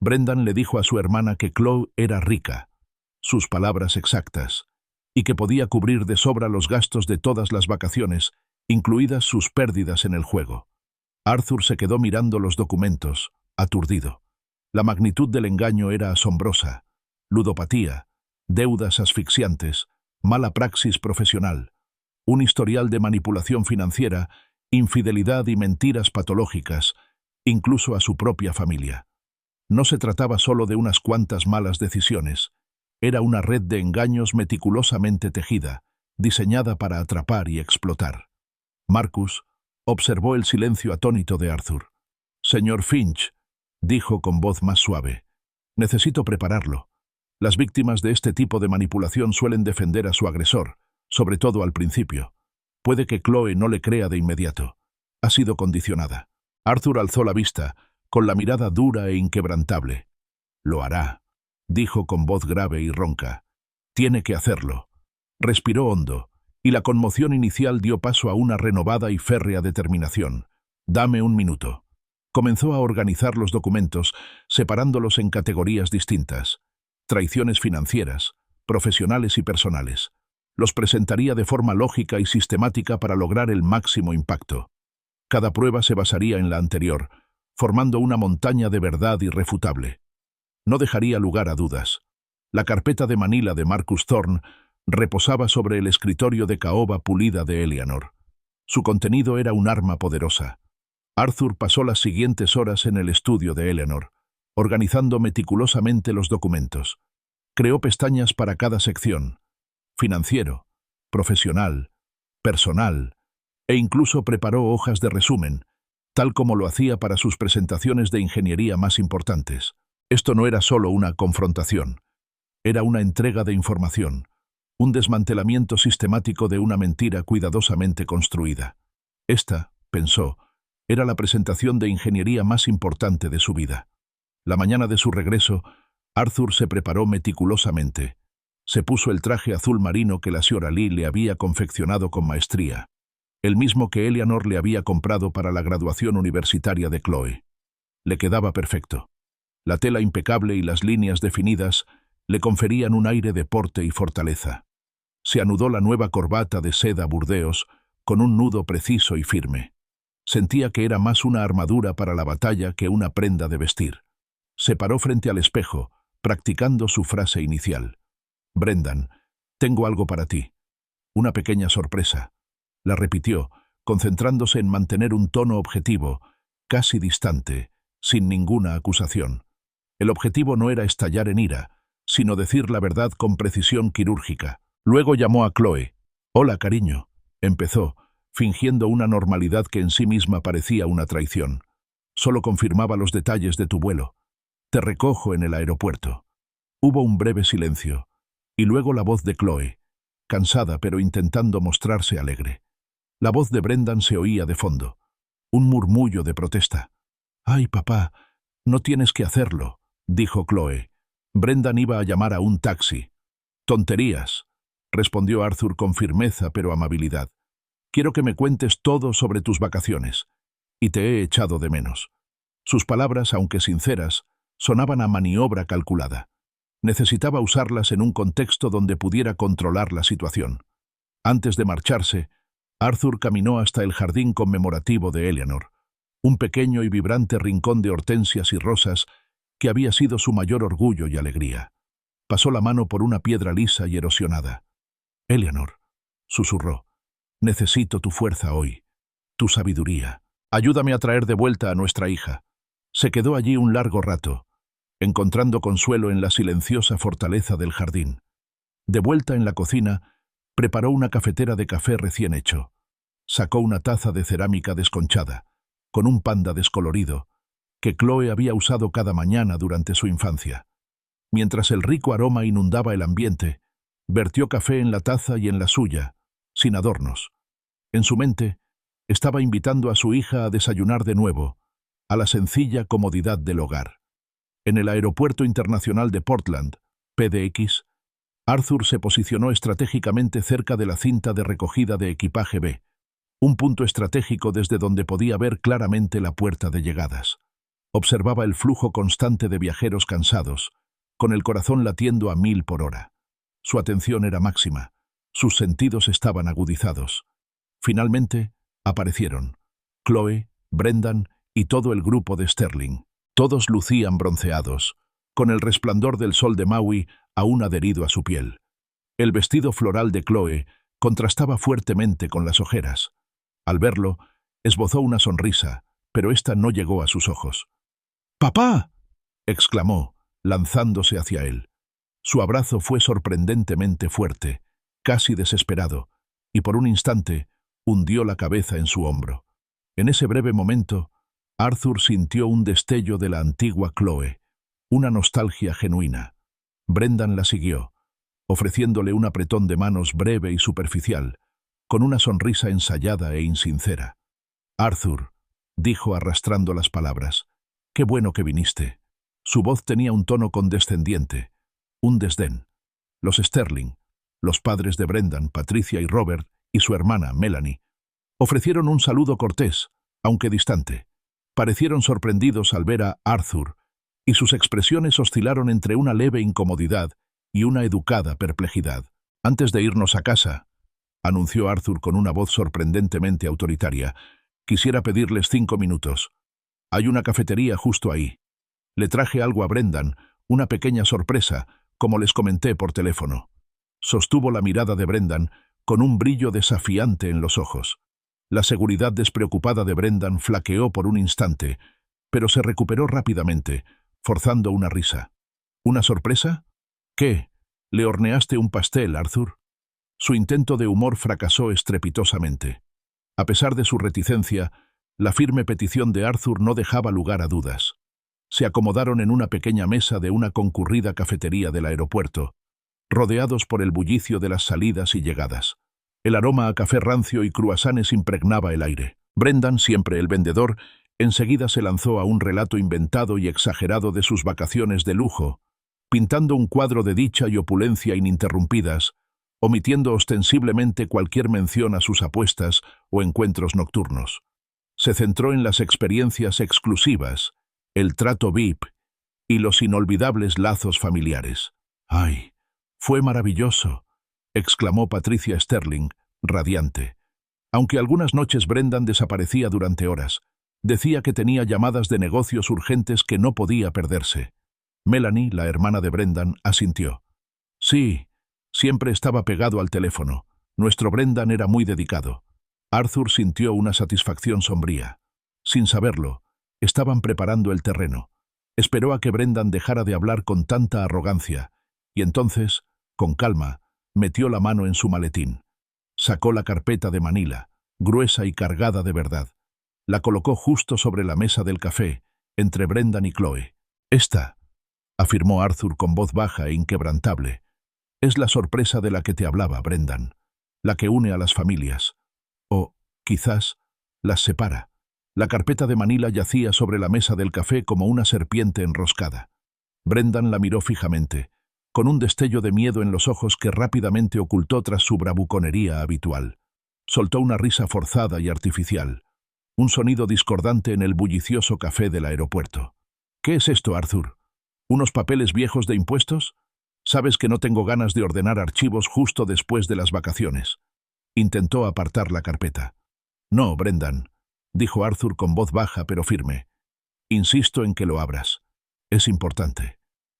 Brendan le dijo a su hermana que Chloe era rica, sus palabras exactas, y que podía cubrir de sobra los gastos de todas las vacaciones, incluidas sus pérdidas en el juego. Arthur se quedó mirando los documentos, aturdido. La magnitud del engaño era asombrosa. Ludopatía, deudas asfixiantes, mala praxis profesional, un historial de manipulación financiera, infidelidad y mentiras patológicas, incluso a su propia familia. No se trataba solo de unas cuantas malas decisiones. Era una red de engaños meticulosamente tejida, diseñada para atrapar y explotar. Marcus observó el silencio atónito de Arthur. «Señor Finch», dijo con voz más suave, «necesito prepararlo. Las víctimas de este tipo de manipulación suelen defender a su agresor, sobre todo al principio. Puede que Chloe no le crea de inmediato. Ha sido condicionada». Arthur alzó la vista, con la mirada dura e inquebrantable. «Lo hará», dijo con voz grave y ronca. «Tiene que hacerlo». Respiró hondo, y la conmoción inicial dio paso a una renovada y férrea determinación. «Dame un minuto». Comenzó a organizar los documentos, separándolos en categorías distintas. Traiciones financieras, profesionales y personales. Los presentaría de forma lógica y sistemática para lograr el máximo impacto. Cada prueba se basaría en la anterior, formando una montaña de verdad irrefutable. No dejaría lugar a dudas. La carpeta de Manila de Marcus Thorne reposaba sobre el escritorio de caoba pulida de Eleanor. Su contenido era un arma poderosa. Arthur pasó las siguientes horas en el estudio de Eleanor, organizando meticulosamente los documentos. Creó pestañas para cada sección: financiero, profesional, personal, e incluso preparó hojas de resumen, tal como lo hacía para sus presentaciones de ingeniería más importantes. Esto no era solo una confrontación, era una entrega de información, un desmantelamiento sistemático de una mentira cuidadosamente construida. Esta, pensó, era la presentación de ingeniería más importante de su vida. La mañana de su regreso, Arthur se preparó meticulosamente. Se puso el traje azul marino que la señora Lee le había confeccionado con maestría, el mismo que Eleanor le había comprado para la graduación universitaria de Chloe. Le quedaba perfecto. La tela impecable y las líneas definidas le conferían un aire de porte y fortaleza. Se anudó la nueva corbata de seda burdeos con un nudo preciso y firme. Sentía que era más una armadura para la batalla que una prenda de vestir. Se paró frente al espejo, practicando su frase inicial. «Brendan, tengo algo para ti. Una pequeña sorpresa». La repitió, concentrándose en mantener un tono objetivo, casi distante, sin ninguna acusación. El objetivo no era estallar en ira, sino decir la verdad con precisión quirúrgica. Luego llamó a Chloe. «Hola, cariño», empezó, fingiendo una normalidad que en sí misma parecía una traición. «Solo confirmaba los detalles de tu vuelo. Te recojo en el aeropuerto». Hubo un breve silencio, y luego la voz de Chloe, cansada pero intentando mostrarse alegre. La voz de Brendan se oía de fondo, un murmullo de protesta. «Ay, papá, No tienes que hacerlo, dijo Chloe. Brendan iba a llamar a un taxi. Tonterías, respondió Arthur con firmeza pero amabilidad. Quiero que me cuentes todo sobre tus vacaciones. Y te he echado de menos. Sus palabras, aunque sinceras, sonaban a maniobra calculada. Necesitaba usarlas en un contexto donde pudiera controlar la situación. Antes de marcharse, Arthur caminó hasta el jardín conmemorativo de Eleanor, un pequeño y vibrante rincón de hortensias y rosas que había sido su mayor orgullo y alegría. Pasó la mano por una piedra lisa y erosionada. «Eleanor», susurró, «necesito tu fuerza hoy, tu sabiduría. Ayúdame a traer de vuelta a nuestra hija». Se quedó allí un largo rato, encontrando consuelo en la silenciosa fortaleza del jardín. De vuelta en la cocina, preparó una cafetera de café recién hecho. Sacó una taza de cerámica desconchada, con un panda descolorido, que Chloe había usado cada mañana durante su infancia. Mientras el rico aroma inundaba el ambiente, vertió café en la taza y en la suya, sin adornos. En su mente, estaba invitando a su hija a desayunar de nuevo, a la sencilla comodidad del hogar. En el Aeropuerto Internacional de Portland, PDX, Arthur se posicionó estratégicamente cerca de la cinta de recogida de equipaje B, un punto estratégico desde donde podía ver claramente la puerta de llegadas. Observaba el flujo constante de viajeros cansados, con el corazón latiendo a 1000 por hora. Su atención era máxima, sus sentidos estaban agudizados. Finalmente, aparecieron Chloe, Brendan y todo el grupo de Sterling. Todos lucían bronceados, con el resplandor del sol de Maui aún adherido a su piel. El vestido floral de Chloe contrastaba fuertemente con las ojeras. Al verlo, esbozó una sonrisa, pero ésta no llegó a sus ojos. «¡Papá!», exclamó, lanzándose hacia él. Su abrazo fue sorprendentemente fuerte, casi desesperado, y por un instante hundió la cabeza en su hombro. En ese breve momento, Arthur sintió un destello de la antigua Chloe, una nostalgia genuina. Brendan la siguió, ofreciéndole un apretón de manos breve y superficial, con una sonrisa ensayada e insincera. «Arthur», dijo arrastrando las palabras, «qué bueno que viniste». Su voz tenía un tono condescendiente, un desdén. Los Sterling, los padres de Brendan, Patricia y Robert, y su hermana, Melanie, ofrecieron un saludo cortés, aunque distante. Parecieron sorprendidos al ver a Arthur, y sus expresiones oscilaron entre una leve incomodidad y una educada perplejidad. «Antes de irnos a casa», anunció Arthur con una voz sorprendentemente autoritaria, «quisiera pedirles 5 minutos. Hay una cafetería justo ahí. Le traje algo a Brendan, una pequeña sorpresa, como les comenté por teléfono». Sostuvo la mirada de Brendan con un brillo desafiante en los ojos. La seguridad despreocupada de Brendan flaqueó por un instante, pero se recuperó rápidamente, forzando una risa. «¿Una sorpresa? ¿Qué? ¿Le horneaste un pastel, Arthur?» Su intento de humor fracasó estrepitosamente. A pesar de su reticencia, la firme petición de Arthur no dejaba lugar a dudas. Se acomodaron en una pequeña mesa de una concurrida cafetería del aeropuerto, rodeados por el bullicio de las salidas y llegadas. El aroma a café rancio y cruasanes impregnaba el aire. Brendan, siempre el vendedor, enseguida se lanzó a un relato inventado y exagerado de sus vacaciones de lujo, pintando un cuadro de dicha y opulencia ininterrumpidas, omitiendo ostensiblemente cualquier mención a sus apuestas o encuentros nocturnos. Se centró en las experiencias exclusivas, el trato VIP y los inolvidables lazos familiares. «¡Ay! Fue maravilloso», exclamó Patricia Sterling, radiante. Aunque algunas noches Brendan desaparecía durante horas, decía que tenía llamadas de negocios urgentes que no podía perderse. Melanie, la hermana de Brendan, asintió. «Sí, siempre estaba pegado al teléfono. Nuestro Brendan era muy dedicado». Arthur sintió una satisfacción sombría. Sin saberlo, estaban preparando el terreno. Esperó a que Brendan dejara de hablar con tanta arrogancia, y entonces, con calma, metió la mano en su maletín. Sacó la carpeta de Manila, gruesa y cargada de verdad. La colocó justo sobre la mesa del café, entre Brendan y Chloe. «Esta», afirmó Arthur con voz baja e inquebrantable, «es la sorpresa de la que te hablaba, Brendan, la que une a las familias. O, quizás, las separa». La carpeta de Manila yacía sobre la mesa del café como una serpiente enroscada. Brendan la miró fijamente, con un destello de miedo en los ojos que rápidamente ocultó tras su bravuconería habitual. Soltó una risa forzada y artificial, un sonido discordante en el bullicioso café del aeropuerto. «¿Qué es esto, Arthur? ¿Unos papeles viejos de impuestos? Sabes que no tengo ganas de ordenar archivos justo después de las vacaciones». Intentó apartar la carpeta. «No, Brendan», dijo Arthur con voz baja pero firme. «Insisto en que lo abras. Es importante».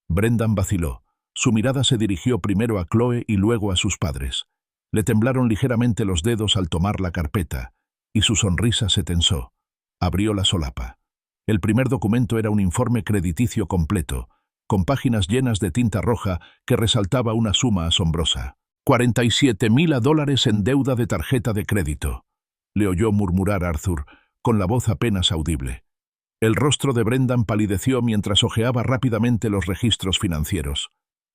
Brendan vaciló. Su mirada se dirigió primero a Chloe y luego a sus padres. Le temblaron ligeramente los dedos al tomar la carpeta, y su sonrisa se tensó. Abrió la solapa. El primer documento era un informe crediticio completo, con páginas llenas de tinta roja que resaltaba una suma asombrosa. $47,000 en deuda de tarjeta de crédito. Le oyó murmurar Arthur, con la voz apenas audible. El rostro de Brendan palideció mientras hojeaba rápidamente los registros financieros.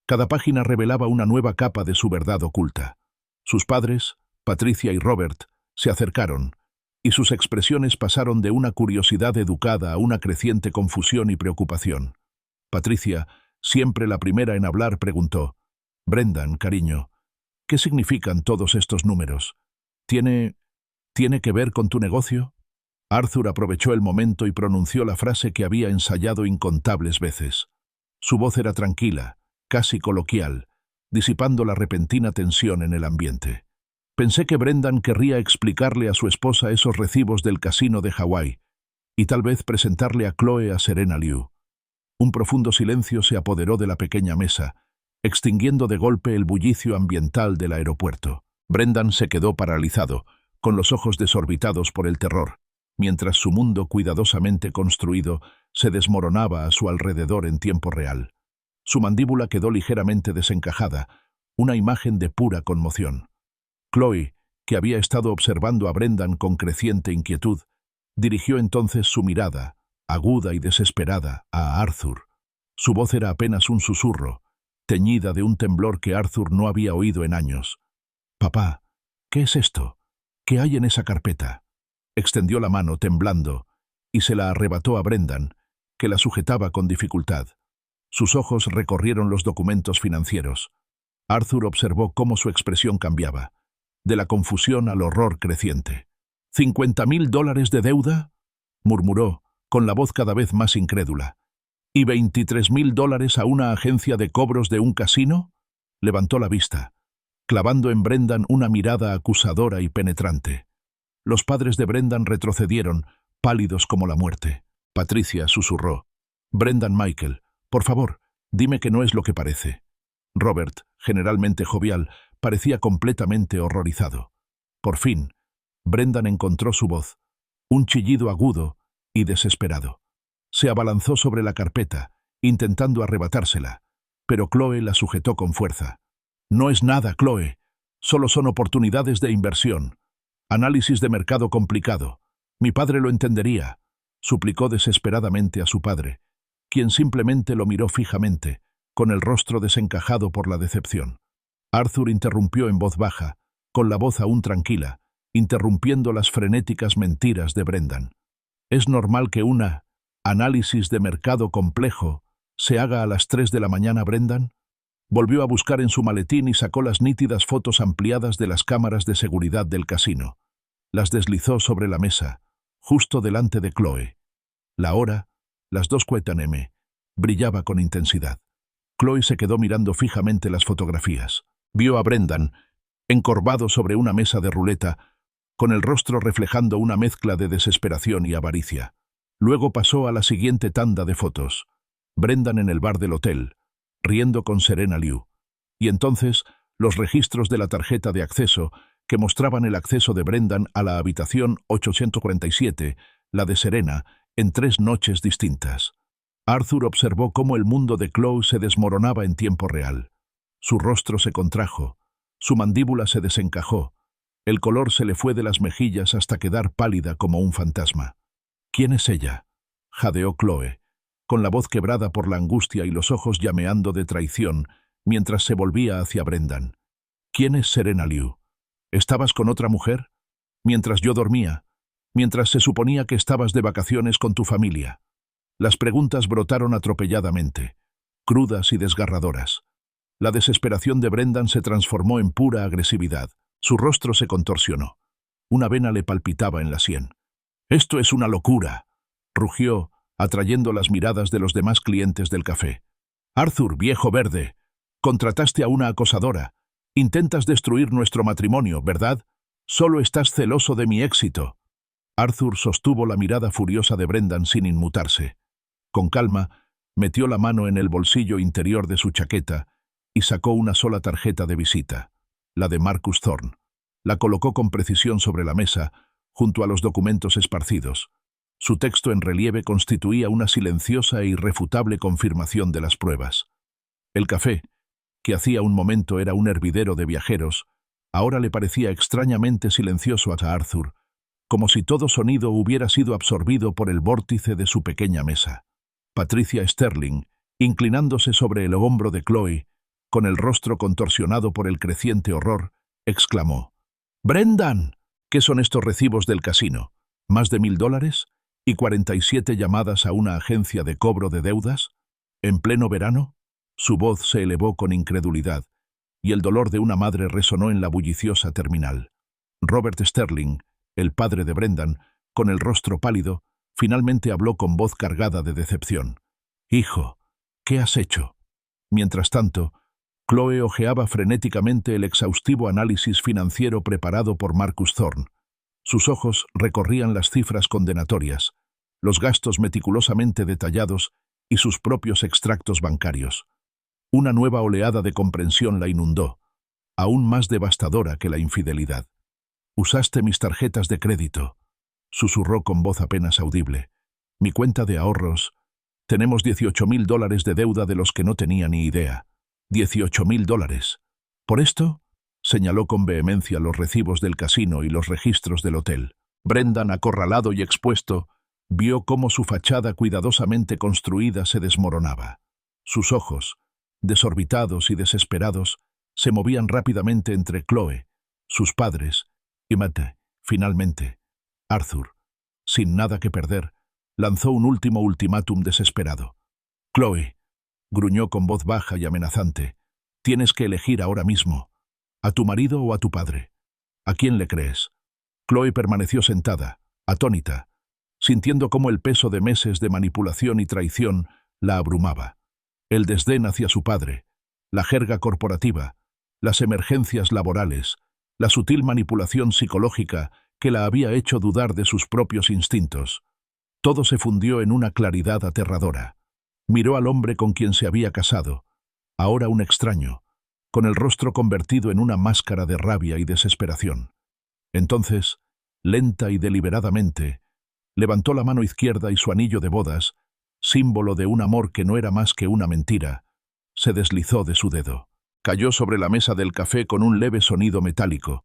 Cada página revelaba una nueva capa de su verdad oculta. Sus padres, Patricia y Robert, se acercaron, y sus expresiones pasaron de una curiosidad educada a una creciente confusión y preocupación. Patricia, siempre la primera en hablar, preguntó: «Brendan, cariño, ¿qué significan todos estos números? ¿Tiene que ver con tu negocio?» Arthur aprovechó el momento y pronunció la frase que había ensayado incontables veces. Su voz era tranquila, casi coloquial, disipando la repentina tensión en el ambiente. Pensé que Brendan querría explicarle a su esposa esos recibos del casino de Hawái, y tal vez presentarle a Chloe a Serena Liu. Un profundo silencio se apoderó de la pequeña mesa, extinguiendo de golpe el bullicio ambiental del aeropuerto. Brendan se quedó paralizado, con los ojos desorbitados por el terror, mientras su mundo cuidadosamente construido se desmoronaba a su alrededor en tiempo real. Su mandíbula quedó ligeramente desencajada, una imagen de pura conmoción. Chloe, que había estado observando a Brendan con creciente inquietud, dirigió entonces su mirada, aguda y desesperada, a Arthur. Su voz era apenas un susurro, teñida de un temblor que Arthur no había oído en años. «Papá, ¿qué es esto? ¿Qué hay en esa carpeta?» Extendió la mano, temblando, y se la arrebató a Brendan, que la sujetaba con dificultad. Sus ojos recorrieron los documentos financieros. Arthur observó cómo su expresión cambiaba, de la confusión al horror creciente. $50,000 de deuda, murmuró, con la voz cada vez más incrédula. ¿Y $23,000 a una agencia de cobros de un casino? Levantó la vista, clavando en Brendan una mirada acusadora y penetrante. Los padres de Brendan retrocedieron, pálidos como la muerte. Patricia susurró: «Brendan Michael, por favor, dime que no es lo que parece». Robert, generalmente jovial, parecía completamente horrorizado. Por fin, Brendan encontró su voz, un chillido agudo y desesperado. Se abalanzó sobre la carpeta, intentando arrebatársela, pero Chloe la sujetó con fuerza. «No es nada, Chloe. Solo son oportunidades de inversión. Análisis de mercado complicado. Mi padre lo entendería», suplicó desesperadamente a su padre, quien simplemente lo miró fijamente, con el rostro desencajado por la decepción. Arthur interrumpió en voz baja, con la voz aún tranquila, interrumpiendo las frenéticas mentiras de Brendan. «Es normal que una análisis de mercado complejo se haga a las 3 de la mañana, Brendan». Volvió a buscar en su maletín y sacó las nítidas fotos ampliadas de las cámaras de seguridad del casino. Las deslizó sobre la mesa, justo delante de Chloe. La hora, las 2:15 m, brillaba con intensidad. Chloe se quedó mirando fijamente las fotografías. Vio a Brendan, encorvado sobre una mesa de ruleta, con el rostro reflejando una mezcla de desesperación y avaricia. Luego pasó a la siguiente tanda de fotos. Brendan en el bar del hotel, riendo con Serena Liu. Y entonces, los registros de la tarjeta de acceso que mostraban el acceso de Brendan a la habitación 847, la de Serena, en 3 noches distintas. Arthur observó cómo el mundo de Chloe se desmoronaba en tiempo real. Su rostro se contrajo, su mandíbula se desencajó, el color se le fue de las mejillas hasta quedar pálida como un fantasma. «¿Quién es ella?», jadeó Chloe, con la voz quebrada por la angustia y los ojos llameando de traición, mientras se volvía hacia Brendan. «¿Quién es Serena Liu? ¿Estabas con otra mujer? Mientras yo dormía. mientras se suponía que estabas de vacaciones con tu familia. Las preguntas brotaron atropelladamente, crudas y desgarradoras. La desesperación de Brendan se transformó en pura agresividad. Su rostro se contorsionó. Una vena le palpitaba en la sien. «Esto es una locura», rugió, atrayendo las miradas de los demás clientes del café. «Arthur, viejo verde, contrataste a una acosadora. Intentas destruir nuestro matrimonio, ¿verdad? Solo estás celoso de mi éxito». Arthur sostuvo la mirada furiosa de Brendan sin inmutarse. Con calma, metió la mano en el bolsillo interior de su chaqueta y sacó una sola tarjeta de visita, la de Marcus Thorne. La colocó con precisión sobre la mesa, junto a los documentos esparcidos. Su texto en relieve constituía una silenciosa e irrefutable confirmación de las pruebas. El café, que hacía un momento era un hervidero de viajeros, ahora le parecía extrañamente silencioso a Arthur, como si todo sonido hubiera sido absorbido por el vórtice de su pequeña mesa. Patricia Sterling, inclinándose sobre el hombro de Chloe, con el rostro contorsionado por el creciente horror, exclamó: «¡Brendan! ¿Qué son estos recibos del casino? ¿Más de $1000? ¿Y 47 llamadas a una agencia de cobro de deudas? ¿En pleno verano?». Su voz se elevó con incredulidad, y el dolor de una madre resonó en la bulliciosa terminal. Robert Sterling, el padre de Brendan, con el rostro pálido, finalmente habló con voz cargada de decepción. «Hijo, ¿qué has hecho?». Mientras tanto, Chloe hojeaba frenéticamente el exhaustivo análisis financiero preparado por Marcus Thorne. Sus ojos recorrían las cifras condenatorias, los gastos meticulosamente detallados y sus propios extractos bancarios. Una nueva oleada de comprensión la inundó, aún más devastadora que la infidelidad. «Usaste mis tarjetas de crédito», susurró con voz apenas audible. «Mi cuenta de ahorros. Tenemos $18,000 de deuda de los que no tenía ni idea. $18,000. ¿Por esto?», señaló con vehemencia los recibos del casino y los registros del hotel. Brendan, acorralado y expuesto, vio cómo su fachada cuidadosamente construida se desmoronaba. Sus ojos, desorbitados y desesperados, se movían rápidamente entre Chloe, sus padres, y finalmente, Arthur, sin nada que perder, lanzó un último ultimátum desesperado. «Chloe», gruñó con voz baja y amenazante, «tienes que elegir ahora mismo. ¿A tu marido o a tu padre? ¿A quién le crees?». Chloe permaneció sentada, atónita, sintiendo cómo el peso de meses de manipulación y traición la abrumaba. El desdén hacia su padre, la jerga corporativa, las emergencias laborales, la sutil manipulación psicológica que la había hecho dudar de sus propios instintos. Todo se fundió en una claridad aterradora. Miró al hombre con quien se había casado, ahora un extraño, con el rostro convertido en una máscara de rabia y desesperación. Entonces, lenta y deliberadamente, levantó la mano izquierda y su anillo de bodas, símbolo de un amor que no era más que una mentira, se deslizó de su dedo. Cayó sobre la mesa del café con un leve sonido metálico,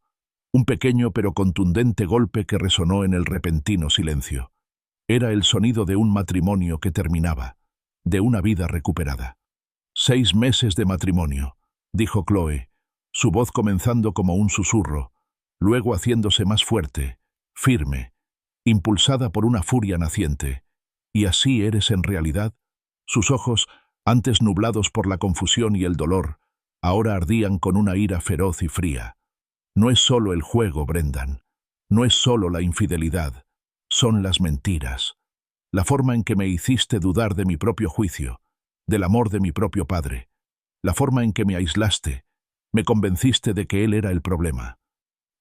un pequeño pero contundente golpe que resonó en el repentino silencio. Era el sonido de un matrimonio que terminaba, de una vida recuperada. 6 meses de matrimonio, dijo Chloe, su voz comenzando como un susurro, luego haciéndose más fuerte, firme, impulsada por una furia naciente. «¿Y así eres en realidad?». Sus ojos, antes nublados por la confusión y el dolor, ahora ardían con una ira feroz y fría. «No es solo el juego, Brendan. No es solo la infidelidad. Son las mentiras. La forma en que me hiciste dudar de mi propio juicio, del amor de mi propio padre. La forma en que me aislaste, me convenciste de que él era el problema».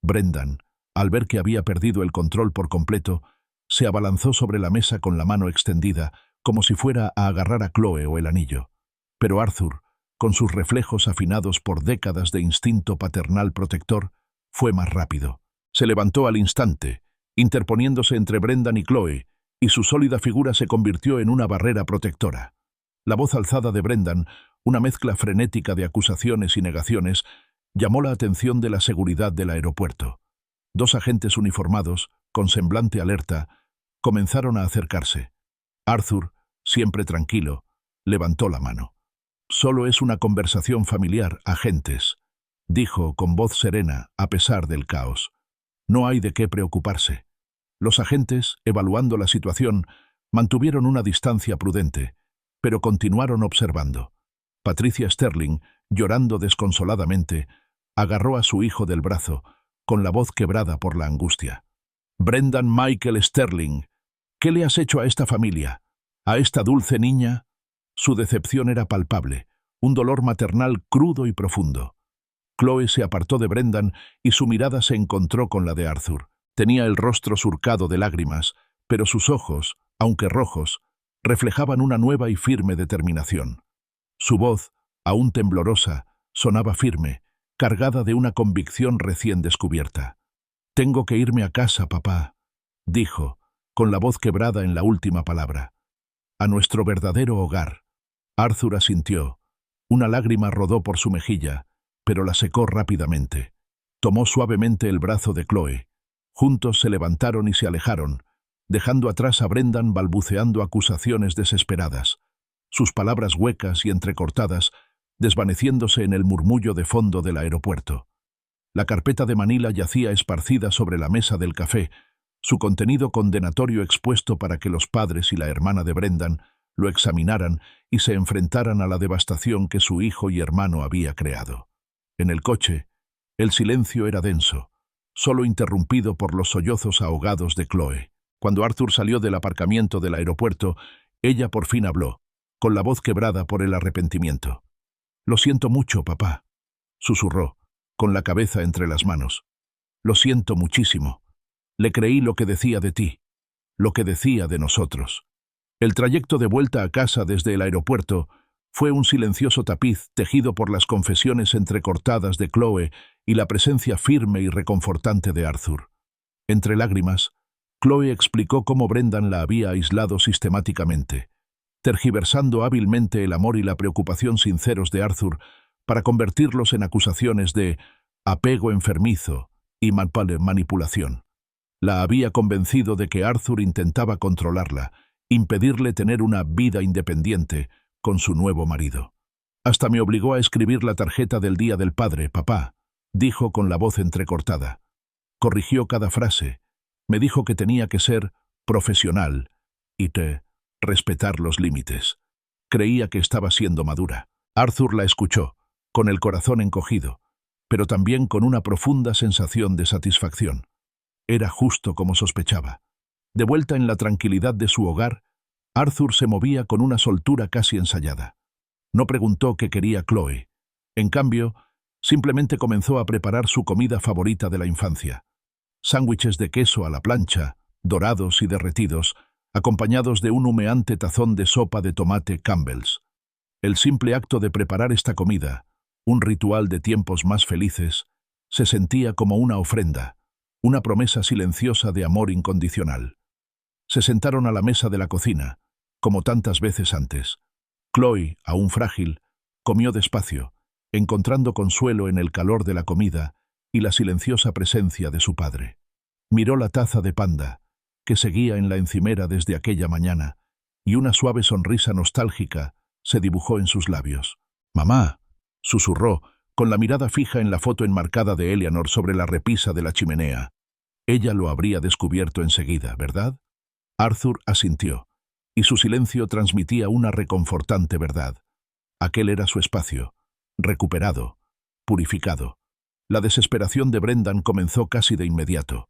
Brendan, al ver que había perdido el control por completo, se abalanzó sobre la mesa con la mano extendida, como si fuera a agarrar a Chloe o el anillo. Pero Arthur, con sus reflejos afinados por décadas de instinto paternal protector, fue más rápido. Se levantó al instante, interponiéndose entre Brendan y Chloe, y su sólida figura se convirtió en una barrera protectora. La voz alzada de Brendan, una mezcla frenética de acusaciones y negaciones, llamó la atención de la seguridad del aeropuerto. 2 agentes uniformados, con semblante alerta, comenzaron a acercarse. Arthur, siempre tranquilo, levantó la mano. «Solo es una conversación familiar, agentes», dijo con voz serena a pesar del caos. «No hay de qué preocuparse». Los agentes, evaluando la situación, mantuvieron una distancia prudente, pero continuaron observando. Patricia Sterling, llorando desconsoladamente, agarró a su hijo del brazo, con la voz quebrada por la angustia. «Brendan Michael Sterling, ¿qué le has hecho a esta familia? ¿A esta dulce niña?» Su decepción era palpable, un dolor maternal crudo y profundo. Chloe se apartó de Brendan y su mirada se encontró con la de Arthur. Tenía el rostro surcado de lágrimas, pero sus ojos, aunque rojos, reflejaban una nueva y firme determinación. Su voz, aún temblorosa, sonaba firme, cargada de una convicción recién descubierta. «Tengo que irme a casa, papá», dijo, con la voz quebrada en la última palabra. «A nuestro verdadero hogar». Arthur asintió. Una lágrima rodó por su mejilla, pero la secó rápidamente. Tomó suavemente el brazo de Chloe. Juntos se levantaron y se alejaron, dejando atrás a Brendan balbuceando acusaciones desesperadas, sus palabras huecas y entrecortadas, desvaneciéndose en el murmullo de fondo del aeropuerto. La carpeta de Manila yacía esparcida sobre la mesa del café, su contenido condenatorio expuesto para que los padres y la hermana de Brendan lo examinaran y se enfrentaran a la devastación que su hijo y hermano había creado. En el coche, el silencio era denso, solo interrumpido por los sollozos ahogados de Chloe. Cuando Arthur salió del aparcamiento del aeropuerto, ella por fin habló, con la voz quebrada por el arrepentimiento. «Lo siento mucho, papá», susurró, con la cabeza entre las manos. «Lo siento muchísimo. Le creí lo que decía de ti, lo que decía de nosotros». El trayecto de vuelta a casa desde el aeropuerto fue un silencioso tapiz tejido por las confesiones entrecortadas de Chloe y la presencia firme y reconfortante de Arthur. Entre lágrimas, Chloe explicó cómo Brendan la había aislado sistemáticamente, tergiversando hábilmente el amor y la preocupación sinceros de Arthur para convertirlos en acusaciones de apego enfermizo y manipulación. La había convencido de que Arthur intentaba controlarla, impedirle tener una vida independiente con su nuevo marido. «Hasta me obligó a escribir la tarjeta del Día del Padre, papá», dijo con la voz entrecortada. Corrigió cada frase. Me dijo que tenía que ser profesional y respetar los límites. Creía que estaba siendo madura. Arthur la escuchó, con el corazón encogido, pero también con una profunda sensación de satisfacción. Era justo como sospechaba. De vuelta en la tranquilidad de su hogar, Arthur se movía con una soltura casi ensayada. No preguntó qué quería Chloe. En cambio, simplemente comenzó a preparar su comida favorita de la infancia. Sándwiches de queso a la plancha, dorados y derretidos, acompañados de un humeante tazón de sopa de tomate Campbell's. El simple acto de preparar esta comida, un ritual de tiempos más felices, se sentía como una ofrenda, una promesa silenciosa de amor incondicional. Se sentaron a la mesa de la cocina, como tantas veces antes. Chloe, aún frágil, comió despacio, encontrando consuelo en el calor de la comida y la silenciosa presencia de su padre. Miró la taza de panda, que seguía en la encimera desde aquella mañana, y una suave sonrisa nostálgica se dibujó en sus labios. «Mamá», susurró, con la mirada fija en la foto enmarcada de Eleanor sobre la repisa de la chimenea. Ella lo habría descubierto enseguida, ¿verdad? Arthur asintió, y su silencio transmitía una reconfortante verdad. Aquel era su espacio, recuperado, purificado. La desesperación de Brendan comenzó casi de inmediato.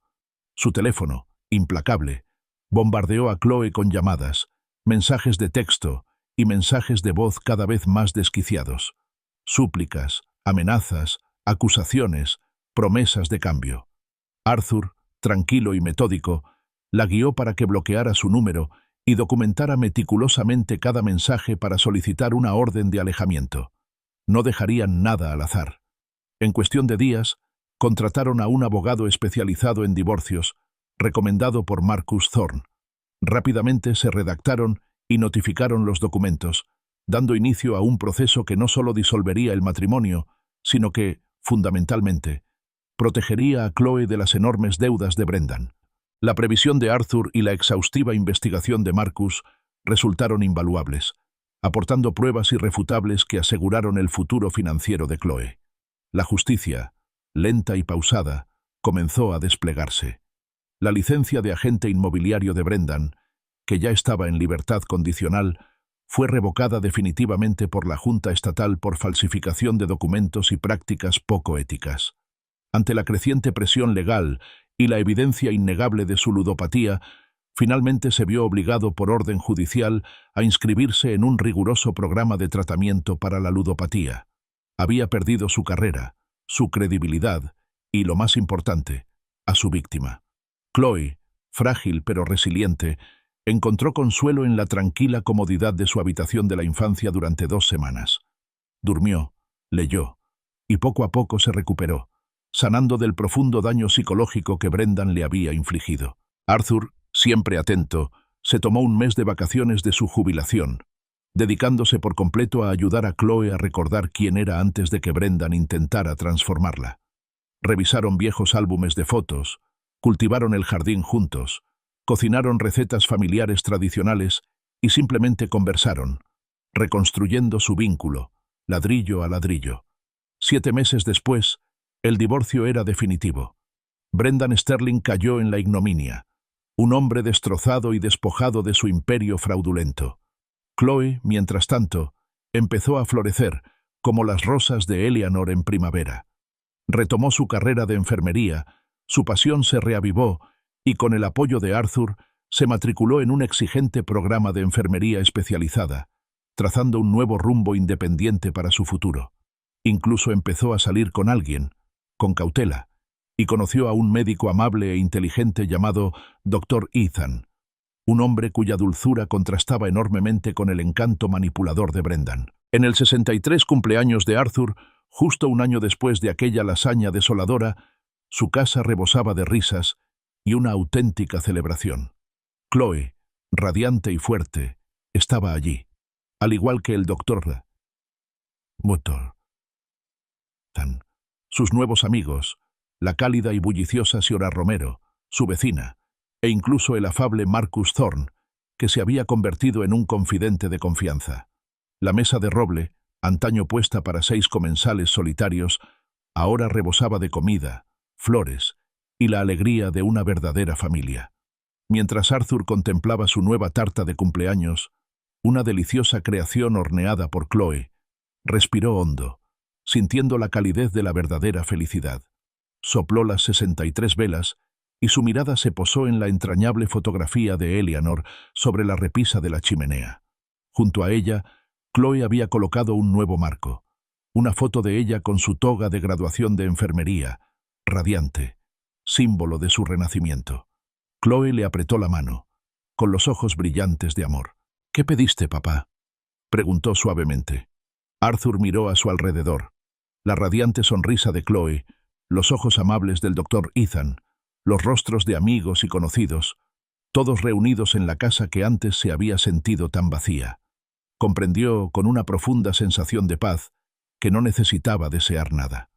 Su teléfono, implacable, bombardeó a Chloe con llamadas, mensajes de texto y mensajes de voz cada vez más desquiciados. Súplicas, amenazas, acusaciones, promesas de cambio. Arthur, tranquilo y metódico, la guió para que bloqueara su número y documentara meticulosamente cada mensaje para solicitar una orden de alejamiento. No dejarían nada al azar. En cuestión de días, contrataron a un abogado especializado en divorcios, recomendado por Marcus Thorne. Rápidamente se redactaron y notificaron los documentos, dando inicio a un proceso que no solo disolvería el matrimonio, sino que, fundamentalmente, protegería a Chloe de las enormes deudas de Brendan. La previsión de Arthur y la exhaustiva investigación de Marcus resultaron invaluables, aportando pruebas irrefutables que aseguraron el futuro financiero de Chloe. La justicia, lenta y pausada, comenzó a desplegarse. La licencia de agente inmobiliario de Brendan, que ya estaba en libertad condicional, fue revocada definitivamente por la Junta Estatal por falsificación de documentos y prácticas poco éticas. Ante la creciente presión legal y la evidencia innegable de su ludopatía, finalmente se vio obligado por orden judicial a inscribirse en un riguroso programa de tratamiento para la ludopatía. Había perdido su carrera, su credibilidad y, lo más importante, a su víctima. Chloe, frágil pero resiliente, encontró consuelo en la tranquila comodidad de su habitación de la infancia durante 2 semanas. Durmió, leyó, y poco a poco se recuperó, sanando del profundo daño psicológico que Brendan le había infligido. Arthur, siempre atento, se tomó un mes de vacaciones de su jubilación, dedicándose por completo a ayudar a Chloe a recordar quién era antes de que Brendan intentara transformarla. Revisaron viejos álbumes de fotos, cultivaron el jardín juntos, cocinaron recetas familiares tradicionales y simplemente conversaron, reconstruyendo su vínculo, ladrillo a ladrillo. 7 meses después, el divorcio era definitivo. Brendan Sterling cayó en la ignominia, un hombre destrozado y despojado de su imperio fraudulento. Chloe, mientras tanto, empezó a florecer como las rosas de Eleanor en primavera. Retomó su carrera de enfermería, su pasión se reavivó y con el apoyo de Arthur se matriculó en un exigente programa de enfermería especializada, trazando un nuevo rumbo independiente para su futuro. Incluso empezó a salir con alguien, con cautela, y conoció a un médico amable e inteligente llamado Dr. Ethan, un hombre cuya dulzura contrastaba enormemente con el encanto manipulador de Brendan. En el 63 cumpleaños de Arthur, justo un año después de aquella lasaña desoladora, su casa rebosaba de risas y una auténtica celebración. Chloe, radiante y fuerte, estaba allí, al igual que el Dr. Motor. Sus nuevos amigos, la cálida y bulliciosa Siora Romero, su vecina, e incluso el afable Marcus Thorne, que se había convertido en un confidente de confianza. La mesa de roble, antaño puesta para 6 comensales solitarios, ahora rebosaba de comida, flores y la alegría de una verdadera familia. Mientras Arthur contemplaba su nueva tarta de cumpleaños, una deliciosa creación horneada por Chloe, respiró hondo, sintiendo la calidez de la verdadera felicidad. Sopló las 63 velas y su mirada se posó en la entrañable fotografía de Eleanor sobre la repisa de la chimenea. Junto a ella, Chloe había colocado un nuevo marco, una foto de ella con su toga de graduación de enfermería, radiante, símbolo de su renacimiento. Chloe le apretó la mano, con los ojos brillantes de amor. «¿Qué pediste, papá?», preguntó suavemente. Arthur miró a su alrededor. La radiante sonrisa de Chloe, los ojos amables del Dr. Ethan, los rostros de amigos y conocidos, todos reunidos en la casa que antes se había sentido tan vacía. Comprendió con una profunda sensación de paz que no necesitaba desear nada.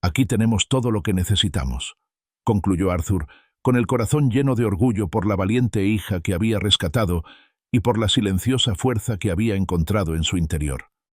«Aquí tenemos todo lo que necesitamos», concluyó Arthur, con el corazón lleno de orgullo por la valiente hija que había rescatado y por la silenciosa fuerza que había encontrado en su interior.